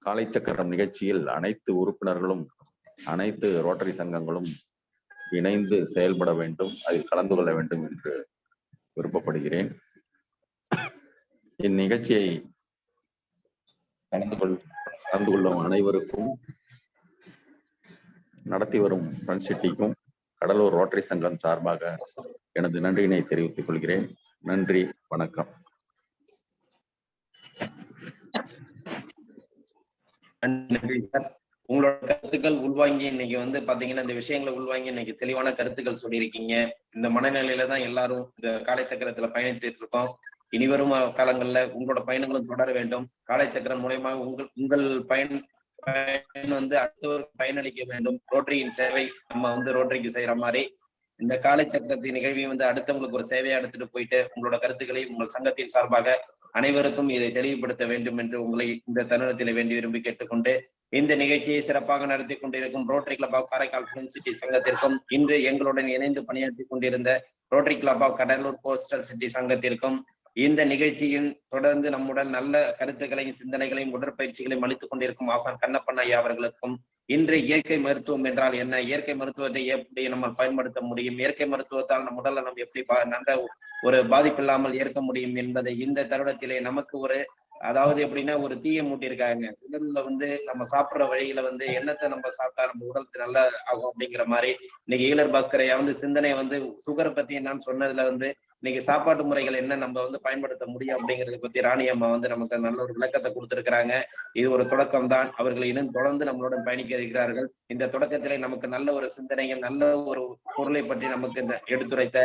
காலை சக்கரம் நிகழ்ச்சியில் அனைத்து உறுப்பினர்களும், அனைத்து ரோட்டரி சங்கங்களும் இணைந்து செயல்பட வேண்டும், அதில் கலந்து கொள்ள வேண்டும் என்று விருப்பப்படுகிறேன். இந்நிகழ்ச்சியை கலந்து கொள்ளும் அனைவருக்கும், நடத்தி வரும் ஃப்ரெண்ட் சிட்டிக்கும் கடலூர் ரோட்டரி சங்கம் சார்பாக எனது நன்றியினை தெரிவித்துக் கொள்கிறேன். நன்றி, வணக்கம். நன்றி சார். உங்களோட கருத்துக்கள் உள்வாங்கி இன்னைக்கு வந்து பாத்தீங்கன்னா இந்த விஷயங்களை உள்வாங்கி இன்னைக்கு தெளிவான கருத்துக்கள் சொல்லியிருக்கீங்க. இந்த மனநிலையில தான் எல்லாரும் இந்த காலை சக்கரத்துல பயணித்துட்டு இருக்கோம். இனிவரும் காலங்கள்ல உங்களோட பயணங்களும் தொடர வேண்டும். காலை சக்கரம் மூலயமா உங்கள் பயன் வந்து அடுத்தவருக்கு பயனளிக்க வேண்டும். ரோட்டரியின் சேவை நம்ம வந்து ரோட்டரிக்கு செய்யற மாதிரி இந்த காலை சக்கரத்தின் நிகழ்வையும் வந்து அடுத்தவங்களுக்கு ஒரு சேவையா எடுத்துட்டு போயிட்டு உங்களோட கருத்துக்களை உங்கள் சங்கத்தின் சார்பாக அனைவருக்கும் இதை தெளிவுபடுத்த வேண்டும் என்று உங்களை இந்த தருணத்தில் வேண்டி விரும்பி கேட்டுக்கொண்டு இந்த நிகழ்ச்சியை சிறப்பாக நடத்தி கொண்டிருக்கும் Rotary club of Karaikal friend city சங்கத்திற்கும், இன்று எங்களுடன் இணைந்து பணியாற்றி கொண்டிருந்த Rotary club of Cuddalore coastal city சங்கத்திற்கும், இந்த நிகழ்ச்சியில் தொடர்ந்து நம்முடன் நல்ல கருத்துக்களையும் சிந்தனைகளையும் உடற்பயிற்சிகளையும் அளித்துக் கொண்டிருக்கும் ஆசான் கண்ணப்பன் ஐயா அவர்களுக்கும், இன்று இயற்கை மருத்துவம் என்றால் என்ன, இயற்கை மருத்துவத்தை எப்படி நம்ம பயன்படுத்த முடியும், இயற்கை மருத்துவத்தால் நம்ம உடல்ல நம்ம எப்படி நல்ல ஒரு பாதிப்பில்லாமல் ஏற்க முடியும் என்பதை இந்த தருணத்திலே நமக்கு ஒரு, அதாவது எப்படின்னா ஒரு தீய மூட்டி இருக்காங்க. உடல்ல வந்து நம்ம சாப்பிடுற வழியில வந்து என்னத்தை நம்ம சாப்பிட்டா நம்ம உடலுக்கு நல்லா ஆகும் அப்படிங்கிற மாதிரி இன்னைக்கு ஈழர் பாஸ்கரையா வந்து சிந்தனை வந்து சுகரை பத்தி என்னன்னு சொன்னதுல வந்து இன்னைக்கு சாப்பாட்டு முறைகள் என்ன நம்ம வந்து பயன்படுத்த முடியும் அப்படிங்கறத பத்தி ராணி அம்மா வந்து நமக்கு நல்ல ஒரு விளக்கத்தை கொடுத்திருக்கிறாங்க. இது ஒரு தொடக்கம் தான். அவர்கள் இன்னும் தொடர்ந்து நம்மளுடன் பயணிக்க இருக்கிறார்கள். இந்த தொடக்கத்திலே நமக்கு நல்ல ஒரு சிந்தனைகள், நல்ல ஒரு பொருளை பற்றி நமக்கு எடுத்துரைத்த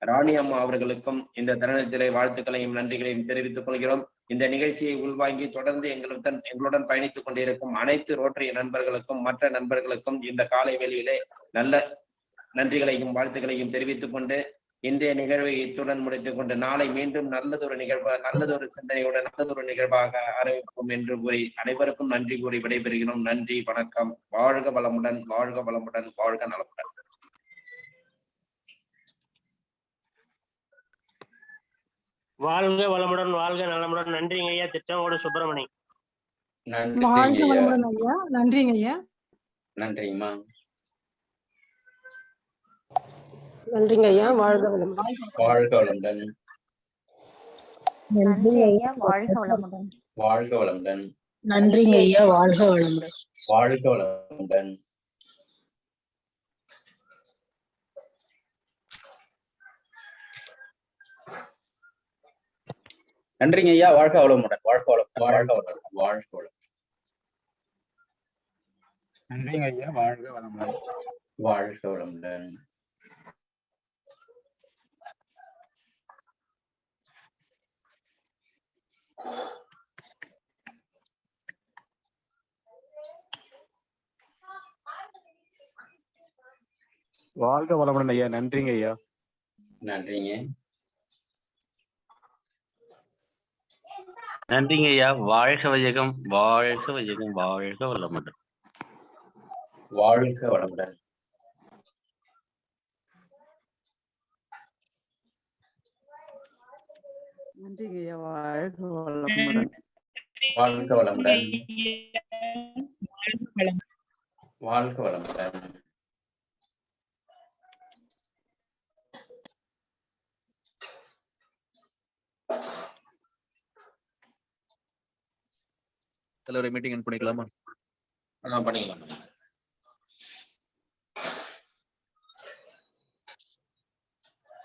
ராணி அம்மா அவர்களுக்கும் இந்த தருணத்திலே வாழ்த்துக்களையும் நன்றிகளையும் தெரிவித்துக் கொள்கிறோம். இந்த நிகழ்ச்சியை உள்வாங்கி தொடர்ந்து எங்களுடன் பயணித்துக் கொண்டிருக்கும் அனைத்து ரோட்டரி நண்பர்களுக்கும் மற்ற நண்பர்களுக்கும் இந்த காலை வேளையிலே நல்ல நன்றிகளையும் வாழ்த்துக்களையும் தெரிவித்துக் கொண்டு இன்றைய நிகழ்வை இத்துடன் முடித்துக் கொண்டு நாளை மீண்டும் நல்லதொரு சிந்தனையுடன் நல்லதொரு நிகழ்வாக ஆரம்பிப்போம் என்று கூறி அனைவருக்கும் நன்றி கூறி விடைபெறுகிறோம். நன்றி, வணக்கம். வாழ்க வளமுடன், வாழ்க வளமுடன், வாழ்க நலமுடன். வாழ்க வளமுடன், வாழ்க நலமுடன். நன்றிங்க ஐயா. திருச்செங்கோடு சுப்பிரமணி. வாழ்க வளமுடன் ஐயா. நன்றிங்க ஐயா. நன்றிங்கம்மா. நன்றிங்க ஐயா. வாழ்க வளமுடன். வாழ்க வளமுடன். நன்றி ஐயா. வாழ்க வளமுடன். வாழ்க வளமுடன். நன்றிங்க ஐயா. வாழ்க வளமுடன். வாழ்க வளமுடன். நன்றிங்க ஐயா. வாழ்க வளமுடன். வாழ்க வளமுடன். வாழ்க வளமுடன். வாழ்க வளமுடன். நன்றிங்க ஐயா. வாழ்க வளமுடன். வாழ்க வளமுடன். வாழ்க வளமுடன் ஐயா. நன்றிங்க ஐயா. நன்றிங்க. நன்றிங்க ஐயா. வாழ்க வையகம், வாழ்க வையகம், வாழ்க வளமுடன். வாழ்க வளமுடன். நன்றிங்க ஐயா. வாழ்க வளமுடன். வாழ்க வளமுடன். வாழ்க வளமுடன். தலைவரை மீட்டிங் பண்ணிக்கலாமா? பண்ணிக்கலாம்.